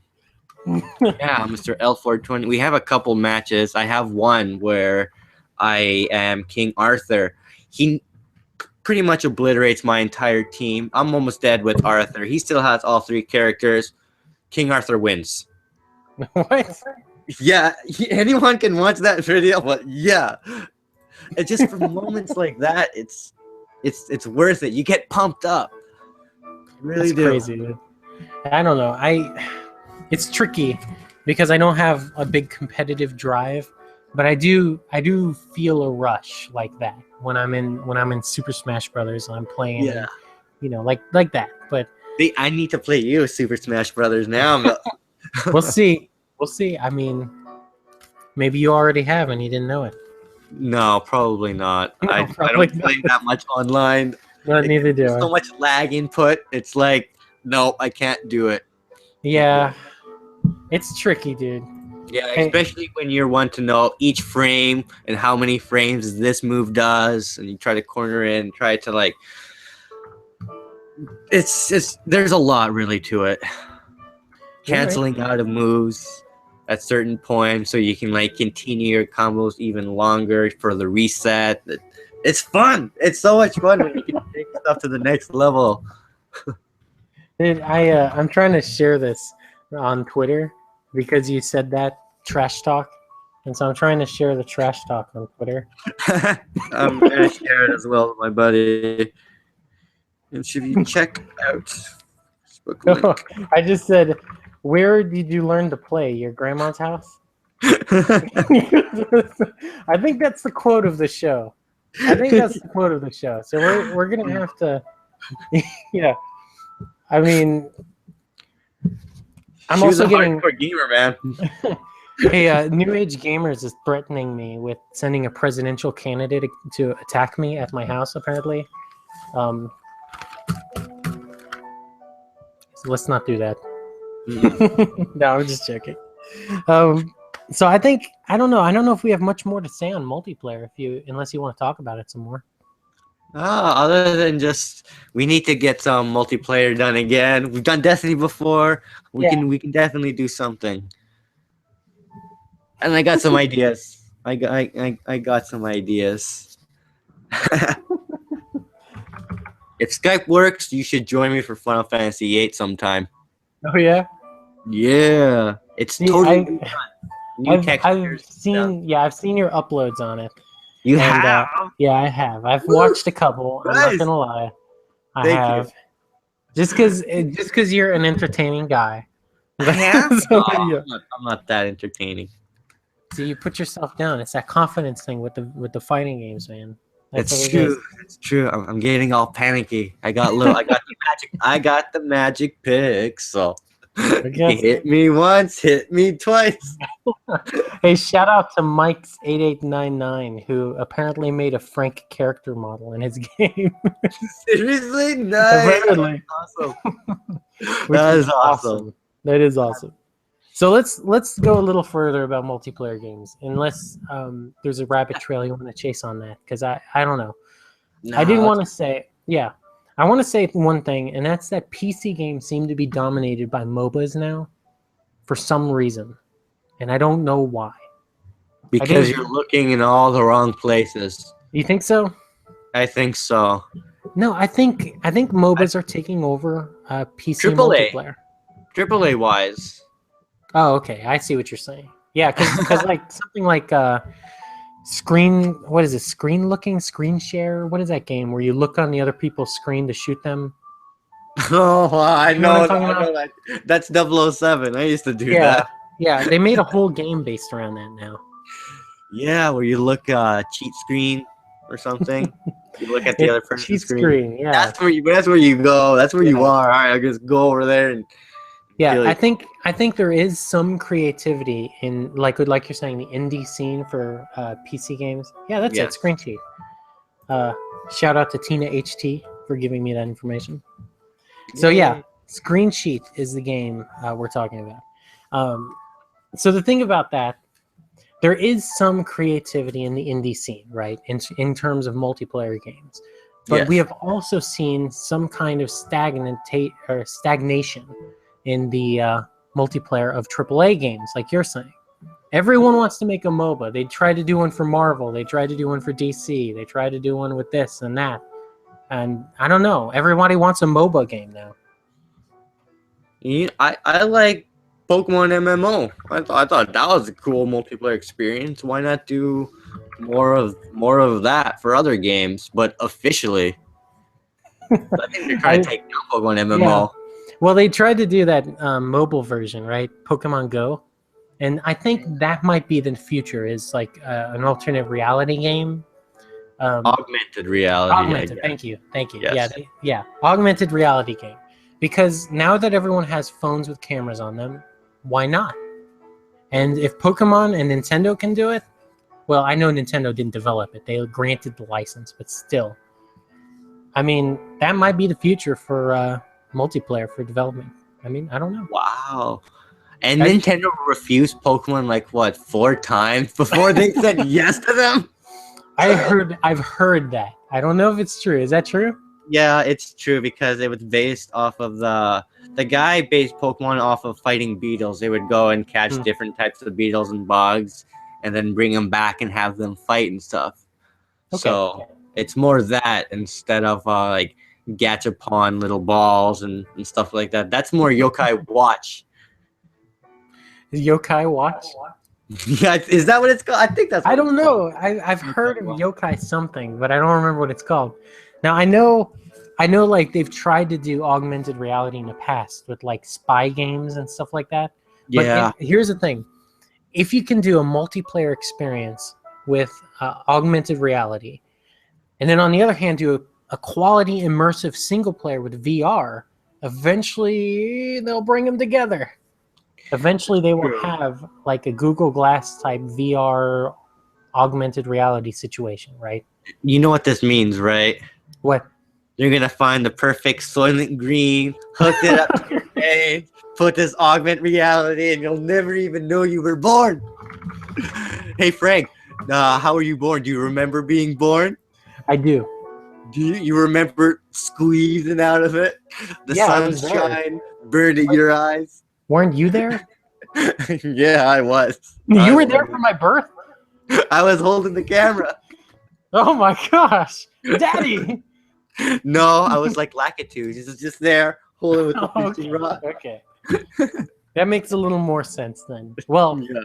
yeah, Mr. L420. We have a couple matches. I have one where I am King Arthur. He pretty much obliterates my entire team. I'm almost dead with Arthur. He still has all 3 characters. King Arthur wins. What? Yeah, anyone can watch that video, but yeah, it's just for moments like that. It's worth it. You get pumped up. You really do. Crazy, dude. I don't know. It's tricky because I don't have a big competitive drive, but I do feel a rush like that when I'm in Super Smash Brothers and I'm playing. Yeah. You know, like that. But I need to play you Super Smash Brothers now. we'll see. We'll see. I mean, maybe you already have and you didn't know it. No, probably not. No, I probably don't play that much online. No, neither do I. So much lag input. It's like, no, I can't do it. Yeah. It's tricky, dude. Yeah, especially when you're one to know each frame and how many frames this move does, and you try to corner it and try to like. It's there's a lot really to it. Canceling out of moves at certain points so you can like continue your combos even longer for the reset. It's fun. It's so much fun when you can take stuff to the next level. Dude, I'm trying to share this on Twitter because you said that trash talk, and so I'm trying to share the trash talk on Twitter. I'm gonna share it as well with my buddy. And should you check out Facebook link. I just said, where did you learn to play? Your grandma's house? I think that's the quote of the show. So we're gonna have to. Yeah. I mean, I'm also getting. Hardcore gamer, man. Hey, New Age Gamers is threatening me with sending a presidential candidate to attack me at my house. Apparently, so let's not do that. No, I'm just joking. So I don't know if we have much more to say on multiplayer unless you want to talk about it some more. Other than just we need to get some multiplayer done again. We've done Destiny before. We can definitely do something. And I got some ideas. I got some ideas. If Skype works, you should join me for Final Fantasy VIII sometime. Oh yeah. Yeah, it's totally I've seen your uploads on it. You have? Yeah, I have. I've watched a couple. I'm not gonna lie. I have. Just because you're an entertaining guy. I am? So, I'm not that entertaining. So you put yourself down. It's that confidence thing with the fighting games, man. It's true. It's true. I'm getting all panicky. I got the magic pixel. Hit me once, hit me twice. Hey, shout out to Mike's8899 who apparently made a Frank character model in his game. Seriously? Nice. Apparently. Awesome. That is awesome. That is awesome. So let's go a little further about multiplayer games, unless there's a rabbit trail you want to chase on that, because I don't know. No, I did want to say, yeah. I want to say one thing, and that's that PC games seem to be dominated by MOBAs now for some reason, and I don't know why. Because you're looking in all the wrong places. You think so? I think so. No, I think MOBAs are taking over PC multiplayer. AAA wise. Oh, okay. I see what you're saying. Yeah, because like something like screen share, what is that game where you look on the other people's screen to shoot them? Oh, I know that. That's 007. I used to do that. Yeah, they made a whole game based around that now. Yeah, where you look cheat screen. or something. You look at the other person's cheat screen. screen. Yeah, That's where you go. That's where you Yeah. are. All right, I'll just go over there and yeah. feel it. I think there is some creativity in like you're saying the indie scene for PC games. Yeah, that's it. Yes. Screen cheat. Shout out to Tina HT for giving me that information. So yeah, Yay. Screen Sheet is the game we're talking about. So the thing about that, there is some creativity in the indie scene, right? In terms of multiplayer games, but we Yes. have also seen some kind of stagnation in the multiplayer of AAA games, like you're saying. Everyone wants to make a MOBA. They try to do one for Marvel. They try to do one for DC. They try to do one with this and that. And I don't know. Everybody wants a MOBA game now. I like Pokemon MMO. I thought that was a cool multiplayer experience. Why not do more of that for other games, but officially? I think they're trying to take down Pokemon MMO. Yeah. Well, they tried to do that mobile version, right? Pokemon Go. And I think that might be the future, is like an alternate reality game. Augmented reality. Augmented. Thank you. Yes. Yeah. Augmented reality game. Because now that everyone has phones with cameras on them, why not? And if Pokemon and Nintendo can do it, well, I know Nintendo didn't develop it. They granted the license, but still. I mean, that might be the future for multiplayer for development. I mean, I don't know. Wow. And Nintendo refused Pokemon like what 4 times before they said yes to them. I've heard that. I don't know if it's true. Is that true? Yeah, it's true because it was based off of the guy based Pokemon off of fighting beetles. They would go and catch different types of beetles and bugs, and then bring them back and have them fight and stuff. Okay. So it's more that instead of like Gachapon little balls and stuff like that. That's more Yokai Watch. Yokai Watch? Yeah, is that what it's called? I think that's what I don't know. I've heard of yokai something, but I don't remember what it's called. Now I know like they've tried to do augmented reality in the past with like spy games and stuff like that. Yeah. But here's the thing. If you can do a multiplayer experience with augmented reality, and then on the other hand do a quality immersive single player with VR, eventually they'll bring them together. Eventually, they will have like a Google Glass type VR augmented reality situation, right? You know what this means, right? What? You're gonna find the perfect Soylent Green, hook it up to your face, put this augment reality, and you'll never even know you were born. Hey Frank, how were you born? Do you remember being born? I do. Do you remember squeezing out of it? The sunshine burned at your eyes. Weren't you there? Yeah, I was. You were there for my birth? I was holding the camera. Oh my gosh. Daddy! No, I was like Lakitu. Just there, holding with the fishing rod. Okay. That makes a little more sense then. Well, yeah.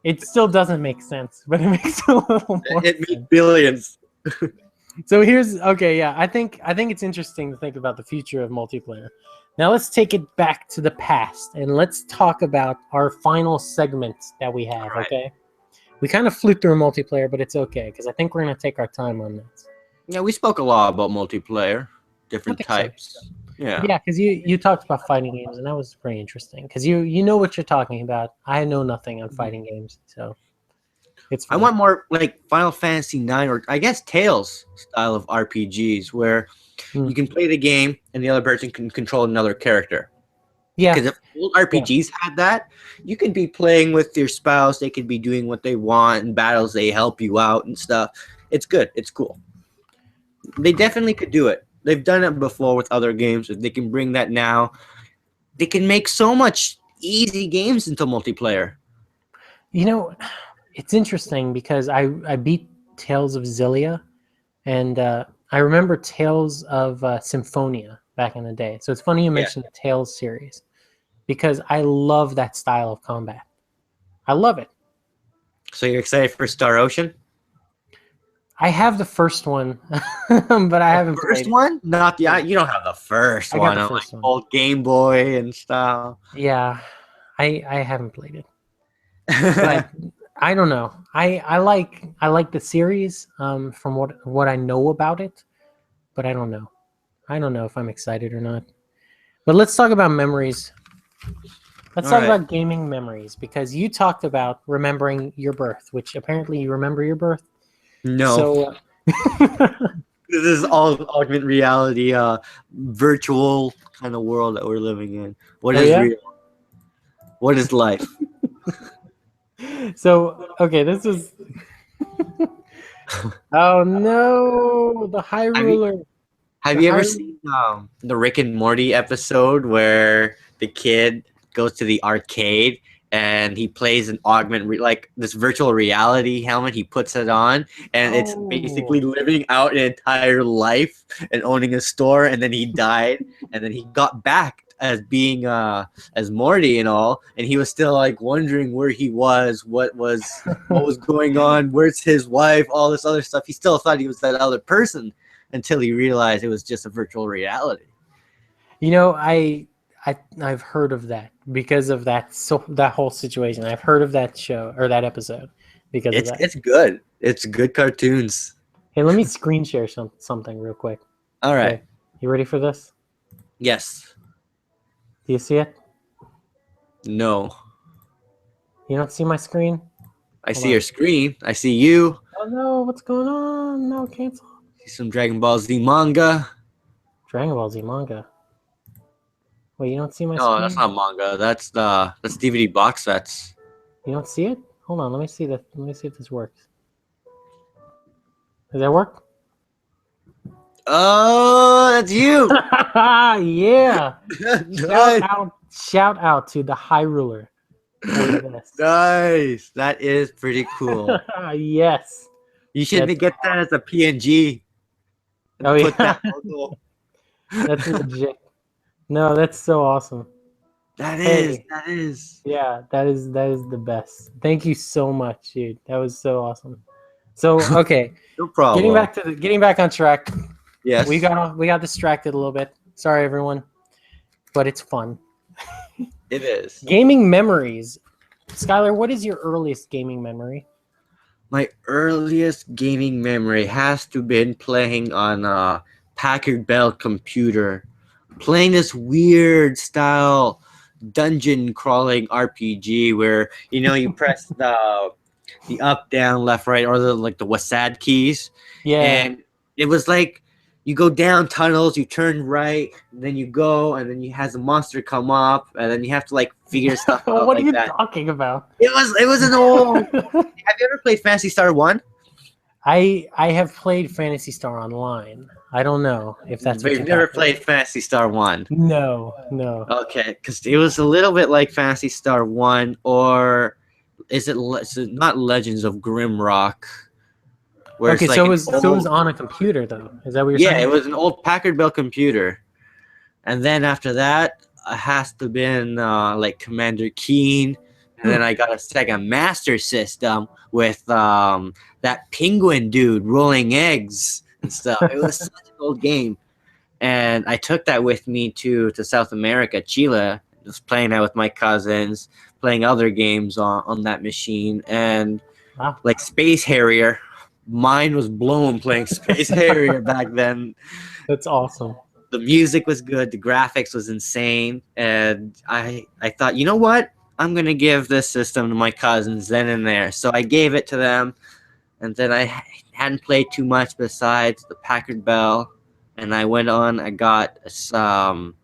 It still doesn't make sense, but it makes a little more sense. It made billions. So I think it's interesting to think about the future of multiplayer. Now let's take it back to the past and let's talk about our final segment that we have, okay? We kind of flew through multiplayer, but it's okay because I think we're going to take our time on this. Yeah, we spoke a lot about multiplayer, different types. So. Yeah. Yeah, because you talked about fighting games, and that was pretty interesting because you know what you're talking about. I know nothing on fighting games, so it's fun. I want more like Final Fantasy IX or I guess Tales style of RPGs where you can play the game and the other person can control another character. Yeah. Because if old RPGs had that, you could be playing with your spouse. They could be doing what they want in battles. They help you out and stuff. It's good. It's cool. They definitely could do it. They've done it before with other games. If they can bring that now, they can make so much easy games into multiplayer. You know, it's interesting because I beat Tales of Xillia, and I remember Tales of Symphonia back in the day. So it's funny you mentioned the Tales series because I love that style of combat. I love it. So you're excited for Star Ocean? I have the first one, but I haven't played it. First one? Not the you don't have the first one. The first one. Old Game Boy and stuff. Yeah, I haven't played it. But I don't know. I like the series from what I know about it, but I don't know. I don't know if I'm excited or not. But let's talk about memories. Let's All talk right. about gaming memories because you talked about remembering your birth, which apparently you remember your birth. No, So this is all augmented reality, virtual kind of world that we're living in. What oh is yeah. real? What is life? So okay, this is oh no, the High Have you Ruler. have The you ever High seen the Rick and Morty episode where the kid goes to the arcade and he plays an like this virtual reality helmet? He puts it on, and it's basically Oh. living out an entire life and owning a store. And then he died, and then he got back as being as Morty and all, and he was still like wondering where he was, what was going on, where's his wife, all this other stuff. He still thought he was that other person until he realized it was just a virtual reality. You know, I've heard of that because of that whole situation. I've heard of that show or that episode because of that. It's good. It's good cartoons. Hey, let me screen share something real quick. All right. Okay, you ready for this? Yes. Do you see it? No. You don't see my screen? I Hold see your on. screen. I see you. Oh no, what's going on? No, cancel. See some Dragon Ball Z manga. Dragon Ball Z manga. Wait, you don't see my No, that's screen? not manga. That's DVD box sets. You don't see it? Hold on, let me see that. Let me see if this works. Does that work? Oh, that's you. Yeah. Nice. Shout out to the High Ruler for this. Nice. That is pretty cool. Yes. You should That's get that as a PNG and oh put yeah. that logo. That's legit. No, that's so awesome. That is. Hey, That is. yeah, that is the best. Thank you so much, dude. That was so awesome. So okay, No problem. getting back on track. Yes. We got distracted a little bit. Sorry everyone, but it's fun. It is. Gaming memories. Skylar, what is your earliest gaming memory? My earliest gaming memory has to been playing on a Packard Bell computer, playing this weird style dungeon crawling RPG where you press the up, down, left, right, or the WASD keys, Yeah. and it was like you go down tunnels, you turn right, and then you go, and then you has a monster come up, and then you have to like figure stuff out What are like you that. talking about? It was an old. Have you ever played Fantasy Star 1? I have played Fantasy Star Online. I don't know if that's But what you've you're never talking played about. Fantasy Star 1. No, no. Okay, because it was a little bit like Fantasy Star 1, or is it not Legends of Grimrock? Where Okay, it's like so an it was old. on a computer though. Is that what you're Yeah, it saying? was an old Packard Bell computer. And then after that, it has to been like Commander Keen. And then I got a Sega Master System with that penguin dude rolling eggs and stuff. It was such an old game. And I took that with me to South America, Chile, just playing that with my cousins, playing other games on that machine, and Wow. like Space Harrier. Mine was blown playing Space Harrier back then. That's awesome. The music was good, the graphics was insane, and I thought, you know what? I'm gonna give this system to my cousins then and there. So I gave it to them, and then I hadn't played too much besides the Packard Bell, and I went on. I got an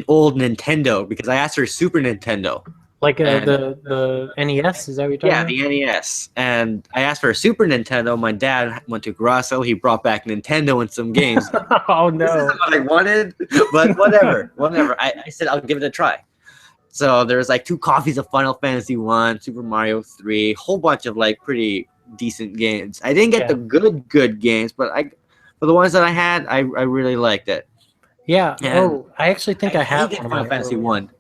old Nintendo because I asked for a Super Nintendo. Like And the NES, is that what you're talking yeah, about? the NES. And I asked for a Super Nintendo. My dad went to Grasso. He brought back Nintendo and some games. Oh This no. isn't what I wanted, but whatever. Whatever. I said I'll give it a try. So there's like 2 copies of Final Fantasy 1, Super Mario 3, whole bunch of like pretty decent games. I didn't get Yeah. the good games, but for the ones that I had, I really liked it. Yeah. And Oh, I actually think I have hated one of Final my Fantasy early- 1.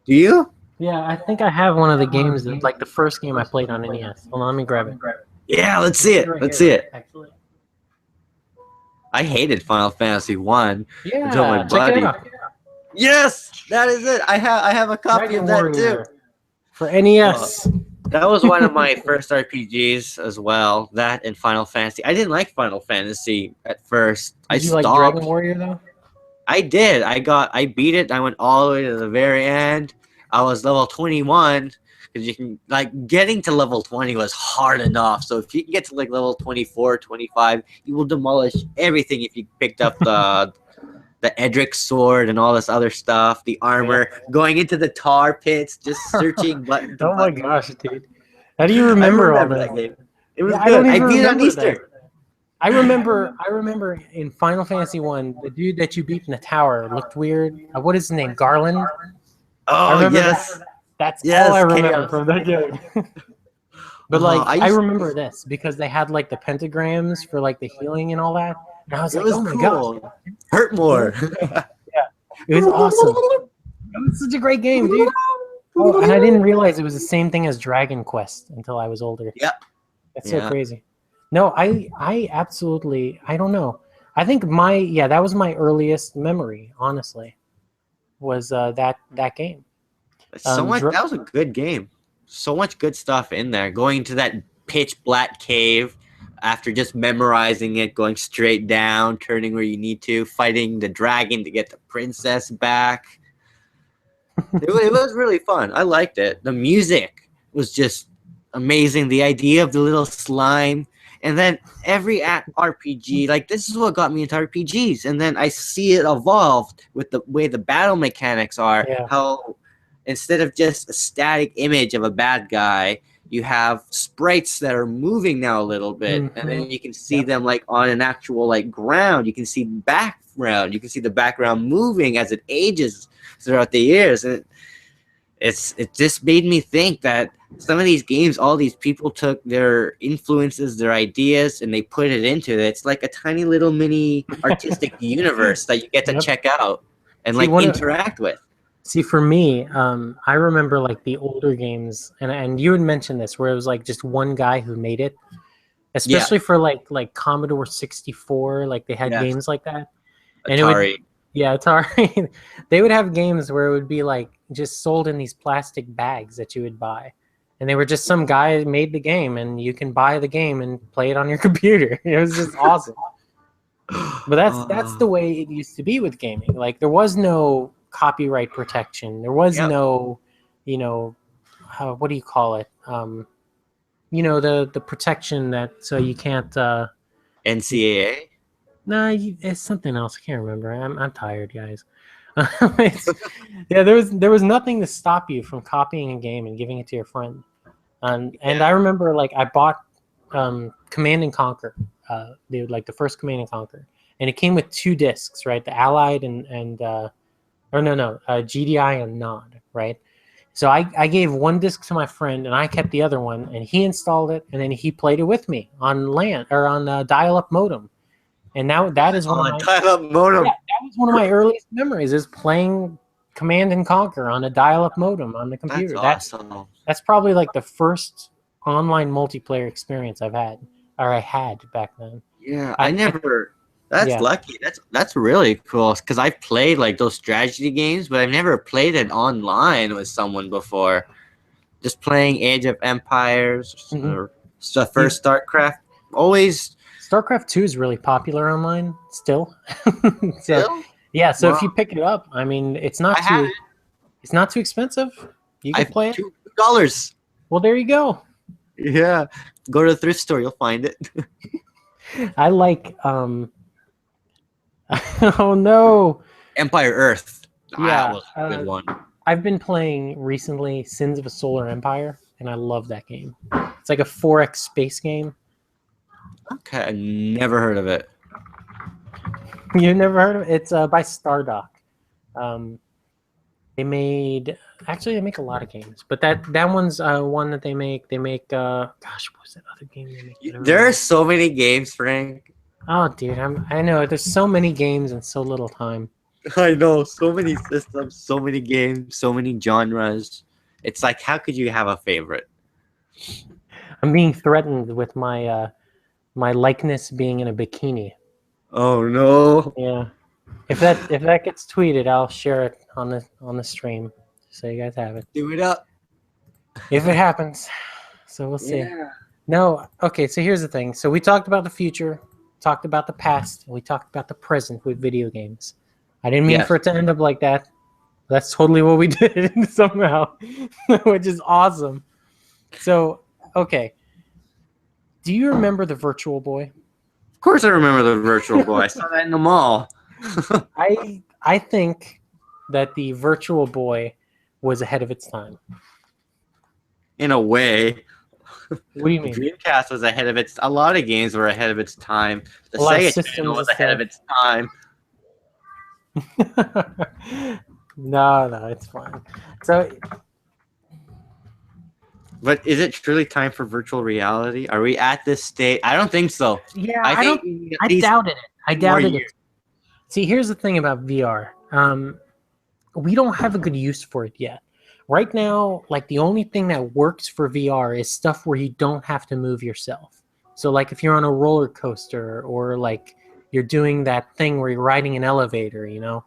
Do you? Yeah, I think I have one of the games that like the first game I played on NES. Hold on, let me grab it. Yeah, let's see it. Right Let's here, see it. actually. I hated Final Fantasy 1 Yeah, until my check it buddy. out. Yes, that is it. I have a copy Dragon of that Warrior too. for NES. That was one of my first RPGs as well. That and Final Fantasy. I didn't like Final Fantasy at first. I Did you like Dragon stopped. Warrior though? I did. I beat it. I went all the way to the very end. I was level 21 because you can like getting to level 20 was hard enough. So if you can get to like level 24, 25, you will demolish everything if you picked up the Edric sword and all this other stuff, the armor, going into the tar pits, just searching button to Oh my button. gosh, dude! How do you I remember all remember this? that game. It was Yeah, I don't good. I even beat it on remember that. Easter. I remember in Final Fantasy One, the dude that you beat in the tower looked weird. What is his name? Garland. I Oh remember yes, that. That's all I yes, remember chaos. from that game. But like, I I used. remember this because they had like the pentagrams for like the healing and all that, and I was It like, was oh my gosh, cool. Hurt it more. was, yeah, it was awesome. It was such a great game, dude. Oh, and I didn't realize it was the same thing as Dragon Quest until I was older. Yep. That's so Yeah. crazy. No, I absolutely, I don't know. I think that was my earliest memory, honestly, was that game. So much. Dr- That was a good game. So much good stuff in there. Going to that pitch black cave after just memorizing it, going straight down, turning where you need to, fighting the dragon to get the princess back. It was really fun. I liked it. The music was just amazing. The idea of the little slime. And then every RPG, like this is what got me into RPGs. And then I see it evolved with the way the battle mechanics are. yeah, How instead of just a static image of a bad guy, you have sprites that are moving now a little bit. And then you can see them like on an actual like ground. You can see background. You can see the background moving as it ages throughout the years. And it just made me think that some of these games, all these people took their influences, their ideas, and they put it into it. It's like a tiny little mini artistic universe that you get to yep. check out and See, like one of, interact with. See, for me, I remember like the older games, and you had mentioned this, where it was like just one guy who made it, Yeah, especially for like Commodore 64, like they had yeah. games like that, and it would, Atari. yeah, Atari, they would have games where it would be like just sold in these plastic bags that you would buy, and they were just some guy made the game, and you can buy the game and play it on your computer. It was just awesome. But that's the way it used to be with gaming. Like there was no copyright protection. There was Yep. no, you know, what do you call it? The protection that so you can't. NCAA. It's something else. I can't remember. I'm tired, guys. It's, yeah, there was nothing to stop you from copying a game and giving it to your friend. And I remember like I bought Command and Conquer, the first Command and Conquer, and it came with 2 discs, right? The Allied and or no, GDI and Nod, right? So I gave 1 disc to my friend, and I kept the other one, and he installed it, and then he played it with me on LAN or on dial-up modem, and now that is one of my dial-up modem. yeah, that was one of my earliest memories is playing Command and Conquer on a dial-up modem on the computer. That's awesome. That's probably like the first online multiplayer experience I had back then. Yeah, I never. That's Yeah. lucky. That's really cool because I've played like those strategy games, but I've never played it online with someone before. Just playing Age of Empires or the first StarCraft. Always StarCraft 2 is really popular online still. So still. yeah, so Wow. if you pick it up, I mean, it's I not have too it. it's not too expensive. You can I've play it. $2. Well, there you go. Yeah, go to the thrift store, you'll find it. I like oh no. Empire Earth. Yeah, That was a good one. I've been playing recently Sins of a Solar Empire, and I love that game. It's like a 4X space game. Okay, I never heard of it. You've never heard of it? It's by Stardock. They make a lot of games, but that one's one that they make. They make gosh, what was that other game they make? There are so many games, Frank. Oh, dude, I know. There's so many games and so little time. I know, so many systems, so many games, so many genres. It's like, how could you have a favorite? I'm being threatened with my my likeness being in a bikini. Oh no! Yeah. If that gets tweeted, I'll share it on the stream, so you guys have it. Do it up. If it happens. So we'll see. Yeah. No, okay, so here's the thing. So we talked about the future, talked about the past, and we talked about the present with video games. I didn't mean Yes. for it to end up like that. That's totally what we did somehow, which is awesome. So, okay. Do you remember the Virtual Boy? Of course, I remember the Virtual Boy. I saw that in the mall. I think that the Virtual Boy was ahead of its time. In a way, What do you mean? Dreamcast was ahead of its. A lot of games were ahead of its time. The A lot of Sega systems Channel was and ahead of its time. No, it's fine. So But is it truly time for virtual reality? Are we at this state? I don't think so. yeah, I think I doubted it. I doubted it. years. See, here's the thing about VR. We don't have a good use for it yet. Right now, like the only thing that works for VR is stuff where you don't have to move yourself. So like if you're on a roller coaster or like you're doing that thing where you're riding an elevator, you know,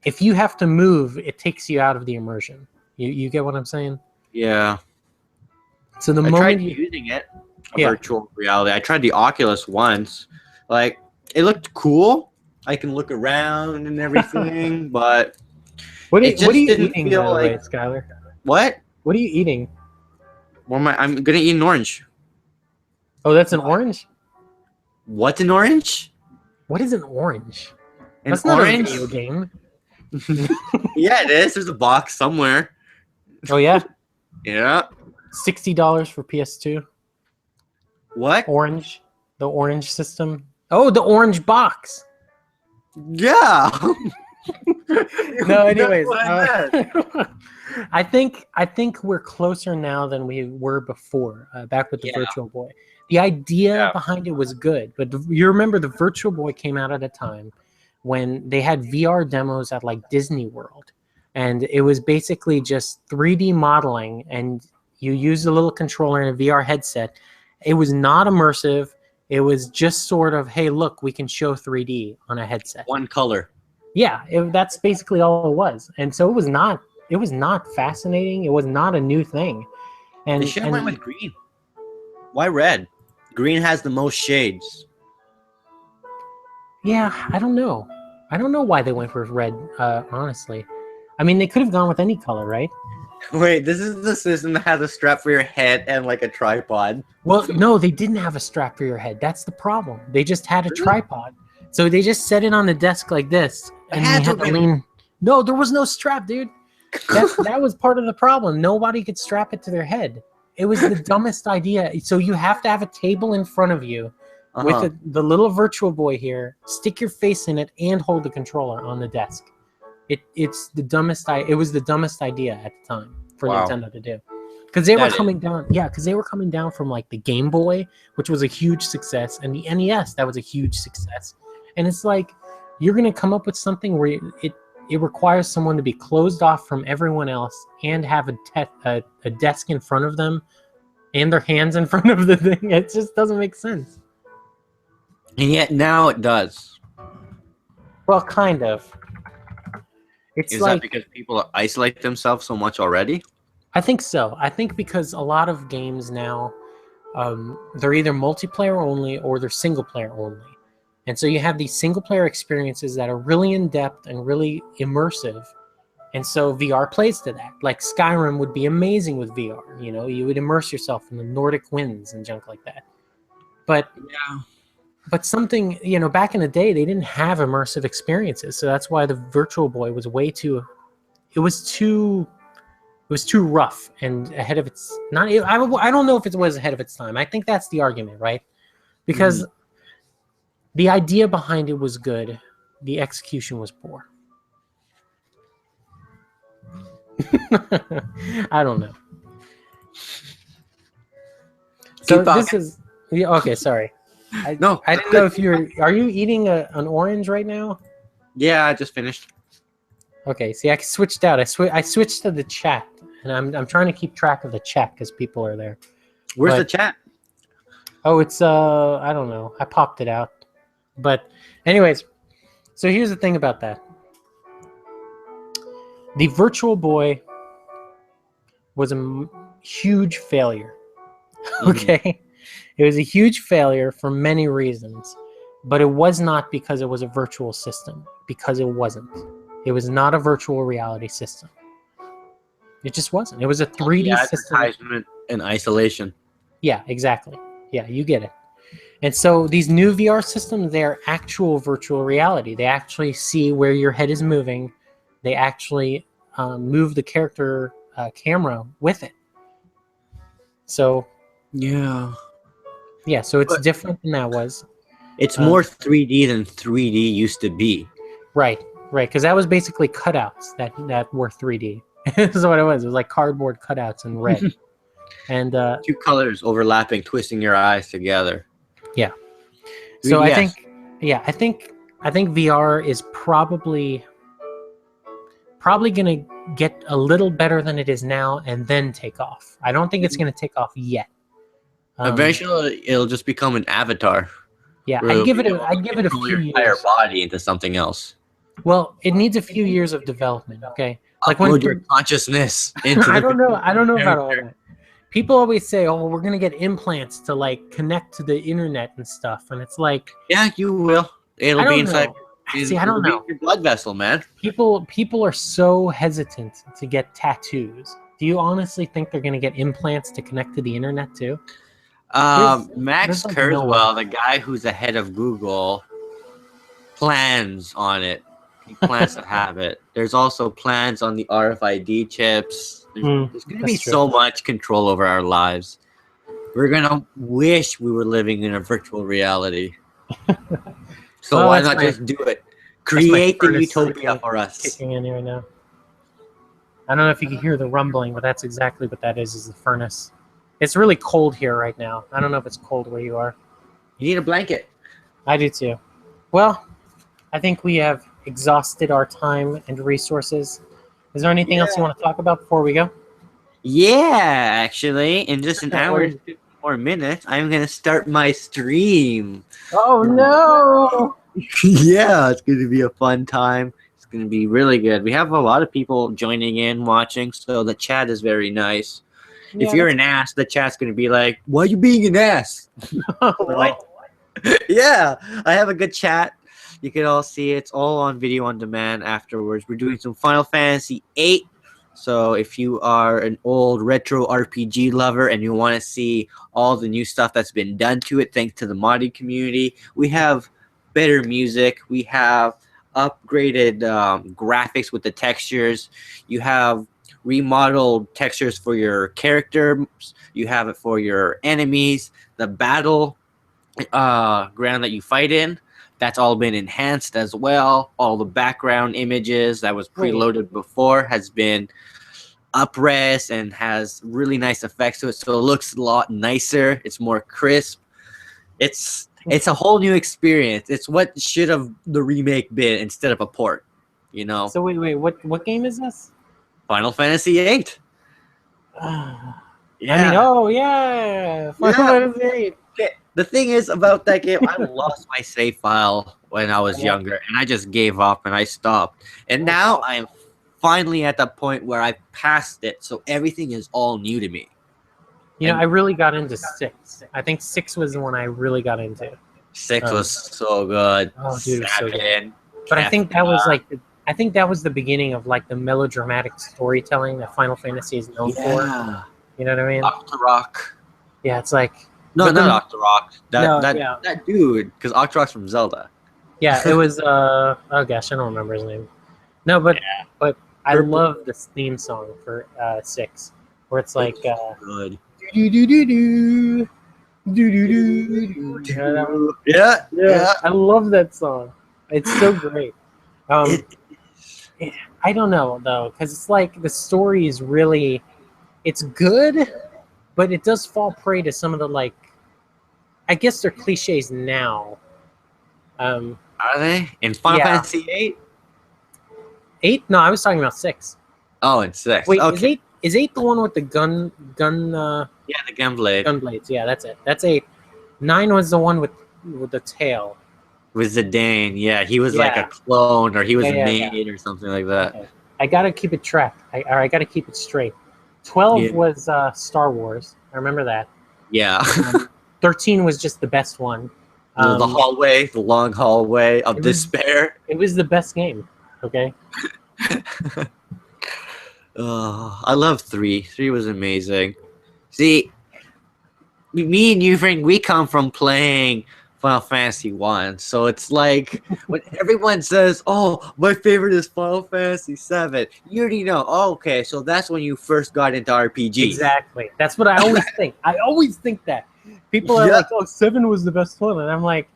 if you have to move, it takes you out of the immersion. You get what I'm saying? Yeah. So the I moment tried you, using it, Yeah. virtual reality. I tried the Oculus once. Like, it looked cool. I can look around and everything, but what it are just you didn't eating, feel by the way, like Skylar? what? What are you eating? What am I? I'm gonna eat an orange. Oh, that's an orange? What's an orange? What is an orange? An That's not orange? a video game. Yeah, it is. There's a box somewhere. Oh yeah, Yeah. $60 for PS2. What? Orange, the orange system. Oh, the orange box. Yeah. No, anyways, That's what I meant. I think we're closer now than we were before. Back with the Yeah. Virtual Boy, the idea Yeah. behind it was good, but you remember the Virtual Boy came out at a time when they had VR demos at like Disney World, and it was basically just 3D modeling, and you used a little controller and a VR headset. It was not immersive. It was just sort of, hey, look, we can show 3D on a headset. One color. Yeah, that's basically all it was. And so it was not fascinating. It was not a new thing. And, They should have went with green. Why red? Green has the most shades. yeah, I don't know. I don't know why they went for red, honestly. I mean, they could have gone with any color, right? Wait, this is the system that has a strap for your head and like a tripod. Well, no, they didn't have a strap for your head. That's the problem. They just had a Really? tripod. So they just set it on the desk like this. And had you to had to be- lean. No, there was no strap, dude. That was part of the problem. Nobody could strap it to their head. It was the dumbest idea. So you have to have a table in front of you with the little Virtual Boy here, stick your face in it, and hold the controller on the desk. It's the dumbest. It was the dumbest idea at the time for Wow. Nintendo to do, because they were That is- coming down. Yeah, because they were coming down from like the Game Boy, which was a huge success, and the NES, that was a huge success. And it's like you're gonna come up with something where it requires someone to be closed off from everyone else and have a desk in front of them and their hands in front of the thing. It just doesn't make sense. And yet now it does. Well, kind of. It's Is like, that because people isolate themselves so much already? I think so. I think because a lot of games now, they're either multiplayer only or they're single player only. And so you have these single player experiences that are really in depth and really immersive. And so VR plays to that. Like Skyrim would be amazing with VR. You know, you would immerse yourself in the Nordic winds and junk like that. But Yeah. But something, you know, back in the day, they didn't have immersive experiences. So that's why the Virtual Boy was it was too rough and ahead of its, not, I don't know if it was ahead of its time. I think that's the argument, right? Because the idea behind it was good. The execution was poor. I don't know. So Keep talking. this is, yeah, okay, sorry. No, I didn't know if are you eating an orange right now? Yeah, I just finished. Okay, see, I switched out. I switched to the chat, and I'm trying to keep track of the chat because people are there. Where's But- the chat? Oh, it's I don't know. I popped it out. But anyways, so here's the thing about that. The Virtual Boy was huge failure. Mhm. Okay, it was a huge failure for many reasons, but it was not because it was a virtual system. Because it wasn't. It was not a virtual reality system. It just wasn't. It was a All the 3D system. advertisement and isolation. Yeah, exactly. Yeah, you get it. And so these new VR systems, they're actual virtual reality. They actually see where your head is moving. They actually move the character camera with it. So Yeah. yeah, so it's But different than that was. it's Um, more 3D than 3D used to be. right, right, because that was basically cutouts that were 3D. This is what it was. It was like cardboard cutouts in red. And Two colors overlapping, twisting your eyes together. yeah, so 3DS. I think VR is probably going to get a little better than it is now and then take off. I don't think it's going to take off yet. Eventually, it'll just become an avatar. Yeah, Where it'll be able I'd to give it a control few your entire years. body into something else. Well, it needs a few years of development, okay? Like when Upload your consciousness into I the don't know, I don't know about all character. that. People always say, "Oh, we're going to get implants to like connect to the internet and stuff." And it's like, Yeah, you will. It'll I be don't inside. know. See, I don't It'll be know. in your blood vessel, man. People are so hesitant to get tattoos. Do you honestly think they're going to get implants to connect to the internet too? Max There's like no way. Kurzweil, the guy who's the head of Google, plans on it. He plans to have it. There's also plans on the RFID chips. There's going to be That's true. so much control over our lives. We're going to wish we were living in a virtual reality. So Well, why that's not my- just do it? Create the furnace utopia for us. kicking in here now. I don't know if you can hear the rumbling, but that's exactly what that is the furnace. It's really cold here right now. I don't know if it's cold where you are. You need a blanket. I do too. Well, I think we have exhausted our time and resources. Is there anything else you want to talk about before we go? Yeah, actually, in just an hour What and 50 more minutes, I'm going to start my stream. Oh no! Yeah, it's going to be a fun time. It's going to be really good. We have a lot of people joining in, watching, so the chat is very nice. Yeah, If you're an ass, the chat's going to be like, why are you being an ass? what? Yeah, I have a good chat. You can all see it. It's all on video on demand afterwards. We're doing some Final Fantasy VIII. So if you are an old retro RPG lover and you want to see all the new stuff that's been done to it, thanks to the modding community, we have better music. We have upgraded graphics with the textures. You have remodeled textures for your characters. You have it for your enemies. The battle ground that you fight in, that's all been enhanced as well. All the background images that was preloaded before has been up-res and has really nice effects to it, so it looks a lot nicer. It's more crisp. It's a whole new experience. It's what should have the remake been instead of a port, you know. So wait, what game is this? Final Fantasy VIII. I Yeah. mean, oh yeah, Final Fantasy VIII. The thing is about that game, I lost my save file when I was younger, and I just gave up and I stopped. And now I'm finally at the point where I passed it, so everything is all new to me. You know, I really got into 6. I think 6 was the one I really got into. 6 was so good. Oh, dude, it was so good. 7, But I think that was like, I think that was the beginning of like the melodramatic storytelling that Final Fantasy is known for. You know what I mean? Octorok. Yeah, it's like No, but not Octorok. No, That dude, because Octorok's from Zelda. yeah, it was oh gosh, I don't remember his name. No, but I love this theme song for 6, where it's like good. do do do do do do do do. Yeah. I love that song. It's so great. I don't know though, because it's like the story is really, it's good, but it does fall prey to some of the like, I guess they're cliches now. Are they in Final Fantasy VIII? 8? No, I was talking about 6. Oh, and 6. Wait, okay. is 8 the one with the gun? Yeah, the gun blade. Gun blades. Yeah, that's it. That's 8. 9 was the one with the tail. With Zidane, yeah, he was like a clone, or he was a maid, or something like that. Okay. I gotta keep it track. I gotta keep it straight. 12 Yeah. was Star Wars. I remember that. Yeah. 13 was just the best one. The hallway, the long hallway of it was- despair. It was the best game. Okay. I love 3. 3 was amazing. See, me and you, Frank, we come from playing Final Fantasy 1. So it's like when everyone says, "Oh, my favorite is Final Fantasy 7," you already know. Oh, okay, so that's when you first got into RPGs. Exactly. That's what I always think. I always think that. People are Yeah. like, "Oh, 7 was the best one," and I'm like,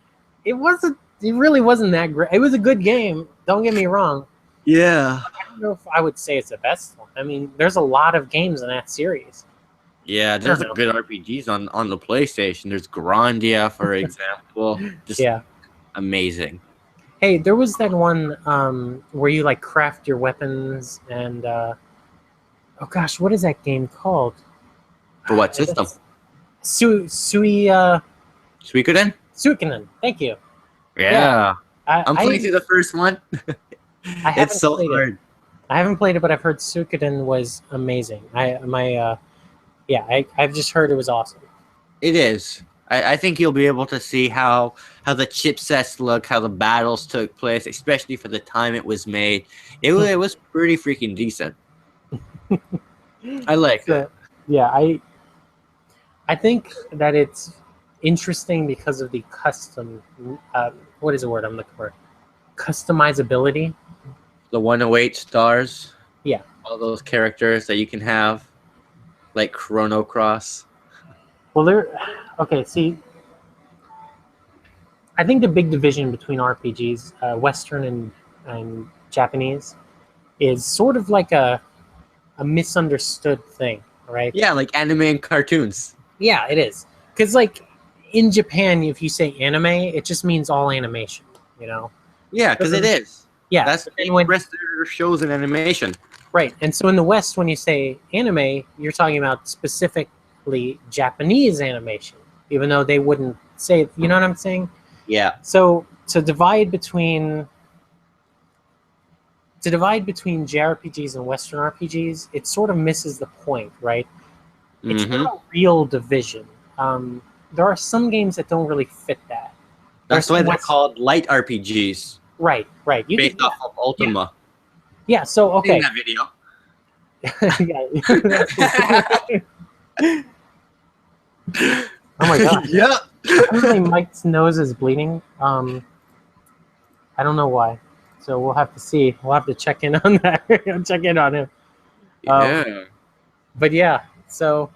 "It wasn't. It really wasn't that great. It was a good game. Don't get me wrong. Yeah. I don't know if I would say it's the best one. I mean, there's a lot of games in that series. Yeah, there's a good RPGs on the PlayStation. There's Grandia, for example. Just Yeah. amazing. Hey, there was that one where you like craft your weapons and oh gosh, what is that game called? For what system? Suikoden. Suikoden? Thank you. Yeah. I'm I playing through the first one. haven't It's so played hard. it. I haven't played it, but I've heard Suikoden was amazing. I've just heard it was awesome. It is. I think you'll be able to see how the chipsets look, how the battles took place, especially for the time it was made. It was pretty freaking decent. I like it. Yeah, I think that it's interesting because of the custom. What is the word I'm looking for? Customizability. The 108 stars. Yeah. All those characters that you can have, like Chrono Cross. Well, okay. See, I think the big division between RPGs, Western and Japanese, is sort of like a misunderstood thing, right? Yeah, like anime and cartoons. Yeah, it is. Because like in Japan, if you say anime, it just means all animation. You know. Yeah, because it is. Yeah. That's the rest of their shows in animation. Right. And so in the West, when you say anime, you're talking about specifically Japanese animation, even though they wouldn't say, you know what I'm saying? Yeah. So to divide between JRPGs and Western RPGs, it sort of misses the point, right? It's not a real division. There are some games that don't really fit that. That's why they're called light RPGs. Right. Based off of Ultima. Yeah. So okay. In that video. Oh my god. Yeah. Apparently Mike's nose is bleeding. I don't know why. So we'll have to see. We'll have to check in on that. Check in on him. Yeah. But yeah, so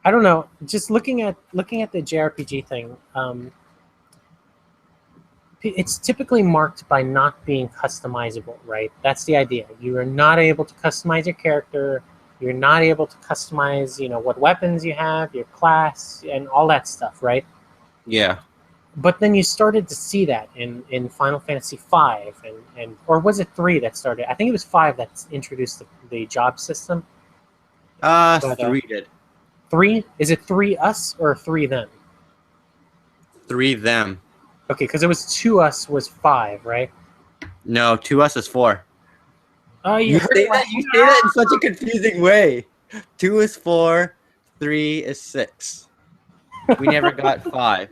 I don't know. Just looking at the JRPG thing, it's typically marked by not being customizable, right? That's the idea. You are not able to customize your character. You're not able to customize, what weapons you have, your class, and all that stuff, right? Yeah. But then you started to see that in Final Fantasy V, and or was it 3 that started? I think it was 5 that introduced the job system. 3 did. 3? Is it 3 us or 3 them? 3 them. Okay, because it was 2 us was 5, right? No, 2 us is 4. Oh, You say that in such a confusing way. 2 is 4, 3 is 6. We never got 5.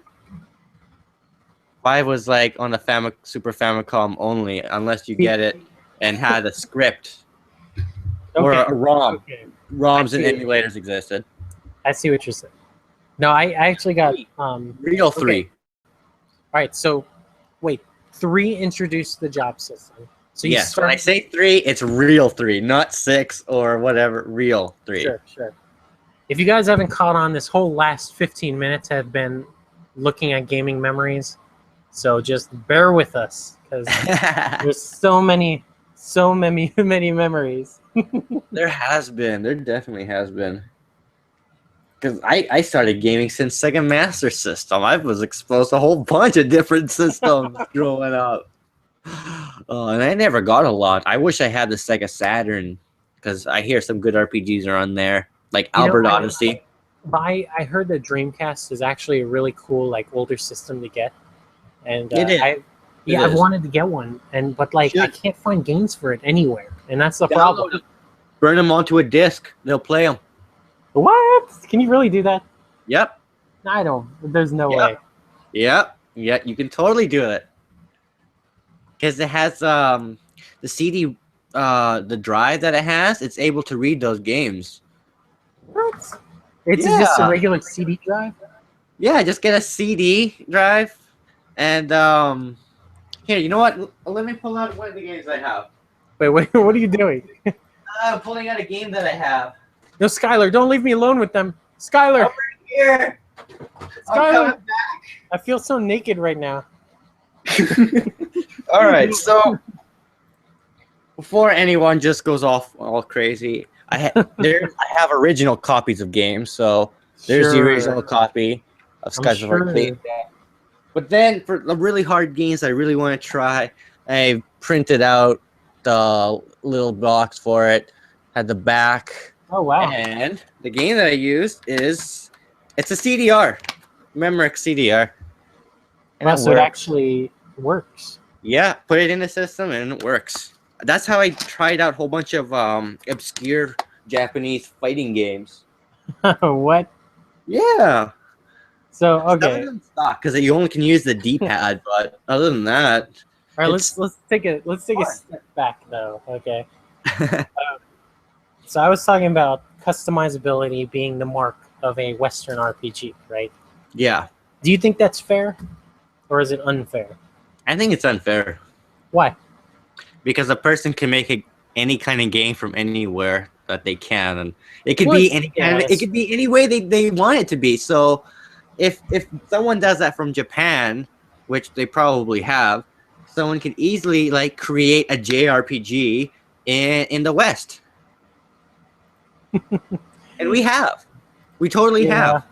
5 was like on the Super Famicom only, unless you get it and had a script or a ROM. Okay. ROMs and emulators existed. I see what you're saying. No, I actually got real 3. Okay. All right, so wait, 3 introduced the job system. So yes, when I say 3, it's real 3, not 6 or whatever. Real 3. Sure. If you guys haven't caught on, this whole last 15 minutes have been looking at gaming memories. So just bear with us because there's so many memories. There definitely has been. Because I started gaming since Sega Master System. I was exposed to a whole bunch of different systems growing up. And I never got a lot. I wish I had the Sega Saturn because I hear some good RPGs are on there, like Albert Odyssey. I heard the Dreamcast is actually a really cool, like, older system to get. And it is. I've wanted to get one, but I can't find games for it anywhere, and that's the problem. Burn them onto a disc; they'll play them. What? Can you really do that? Yep. I don't. There's no Yep. way. Yep. Yeah, you can totally do it. Because it has the CD, the drive that it has, it's able to read those games. What? It's just a Yeah. regular CD drive. Yeah, just get a CD drive, and here, you know what? Let me pull out one of the games I have. Wait, what are you doing? I'm pulling out a game that I have. No, Skylar, don't leave me alone with them. Skylar, Over here. I'm Skylar, coming I feel so naked right now. back. All right, so before anyone just goes off all crazy, I have original copies of games. So there's the original copy of I'm Skies of Arcade. sure. But then for the really hard games I really want to try, I printed out the little box for it, had the back, Oh wow. and the game that I used it's a CDR, Memorex CDR. And Wow, it so it works. actually works. Yeah, put it in the system and it works. That's how I tried out a whole bunch of obscure Japanese fighting games. What? Yeah. So Stuff okay. isn't stock because you only can use the D-pad, but other than that, All right, it's let's take a fun. step back though. Okay. So I was talking about customizability being the mark of a Western RPG, right? Yeah. Do you think that's fair, or is it unfair? I think it's unfair Why? because a person can make any kind of game from anywhere that they can, and it could Well, be any kind of, it could be any way they want it to be. So if someone does that from Japan, which they probably have, someone can easily like create a JRPG in the West, and we totally have.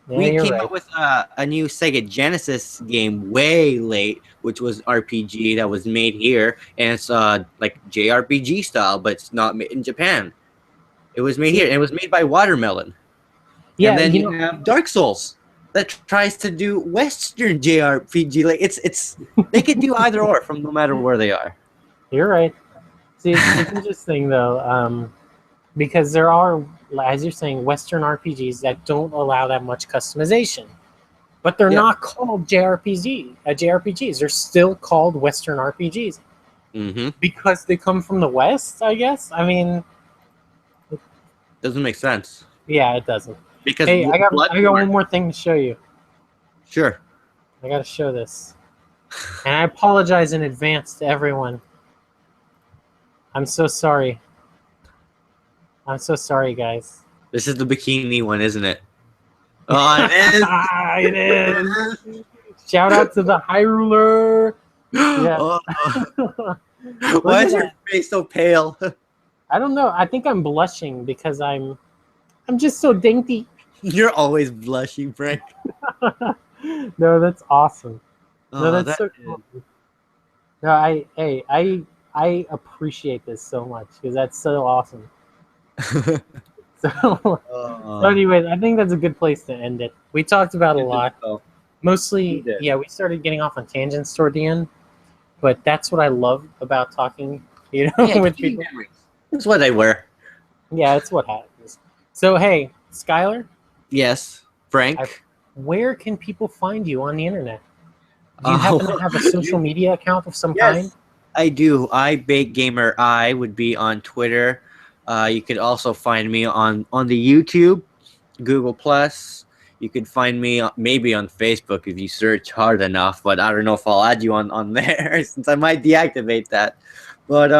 Yeah, We you're came right. up with a new Sega Genesis game way late, which was RPG that was made here, and it's like JRPG style, but it's not made in Japan. It was made See, here, and it was made by Watermelon. And yeah, then you you know, have Dark Souls that tries to do Western JRPG. Like it's they could do either or from no matter where they are. you're right. See, it's interesting though, because there are, as you're saying, Western RPGs that don't allow that much customization, but they're Yeah. not called JRPGs. They're still called Western RPGs Mm-hmm. because they come from the West. I guess. I mean, Doesn't make sense yeah, it doesn't. because Hey, I got one Bloodborne. more thing to show you. Sure. I got to show this, and I apologize in advance to everyone. I'm so sorry. I'm so sorry, guys. This is the bikini one, isn't it? Oh, it is. It is. Shout out to the High Ruler. Yeah. Oh, Look why at is your that. face so pale? I don't know. I think I'm blushing because I'm just so dainty. You're always blushing, Frank. No, that's awesome. No, Oh, that's that so cool. No, I appreciate this so much because that's so awesome. So, Oh, so anyways, I think that's a good place to end it. We talked about a I think lot. so. Mostly, We did. yeah, we started getting off on tangents toward the end, but that's what I love about talking, Yeah, with giving people. memories. That's what they were. Yeah, that's what happens. So, hey, Skylar, Yes, Frank. where can people find you on the internet? Do you happen to have a social media account of some kind? Yes, I do. I Bake Gamer I would be on Twitter. You could also find me on the YouTube, Google Plus. You could find me maybe on Facebook if you search hard enough, but I don't know if I'll add you on there since I might deactivate that. But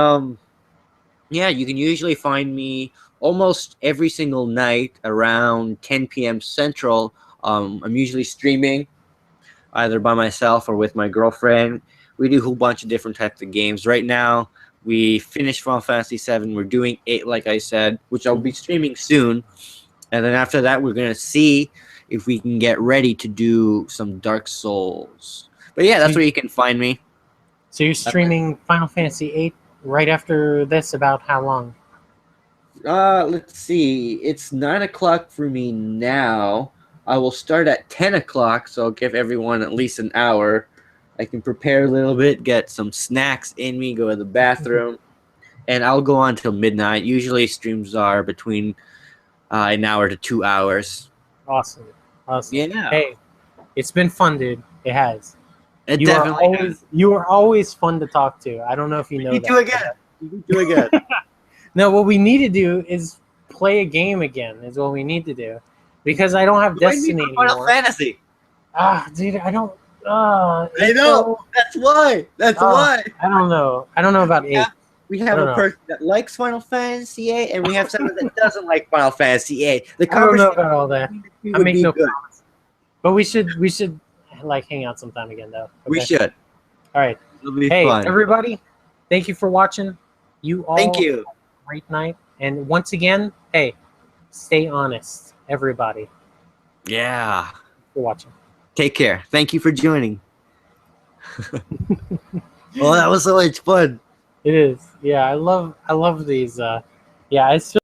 yeah, you can usually find me almost every single night around 10 p.m. Central. I'm usually streaming either by myself or with my girlfriend. We do a whole bunch of different types of games. Right now, we finished Final Fantasy VII. We're doing 8, like I said, which I'll be streaming soon. And then after that, we're going to see if we can get ready to do some Dark Souls. But yeah, that's where you can find me. So you're streaming Final Fantasy VIII right after this. About how long? Let's see. It's 9 o'clock for me now. I will start at 10 o'clock, so I'll give everyone at least an hour. I can prepare a little bit, get some snacks in me, go to the bathroom, and I'll go on till midnight. Usually streams are between an hour to 2 hours. Awesome. Awesome. Yeah. Hey, it's been fun, dude. It has. It You are definitely always you are always fun to talk to. I don't know if you know You that. do again. You do again. No, what we need to do is play a game again. Is what we need to do, because I don't have Join me Destiny for Final anymore. Fantasy. Dude, I don't. I Eight, know. though? That's why. That's why. I don't know. I don't know about 8. We have I a don't know. person that likes Final Fantasy VIII, and we have someone that doesn't like Final Fantasy VIII. The I don't know conversation about all that. I would make be no good. promise. But we should like hang out sometime again, though. We Okay? should. All right. It'll be Hey, fun. everybody! Thank you for watching. You all Thank you. have a great night. And once again, hey, stay honest, everybody. Yeah. For watching. Take care. Thank you for joining. Well, that was so much fun. It is. Yeah, I love these. Yeah, it's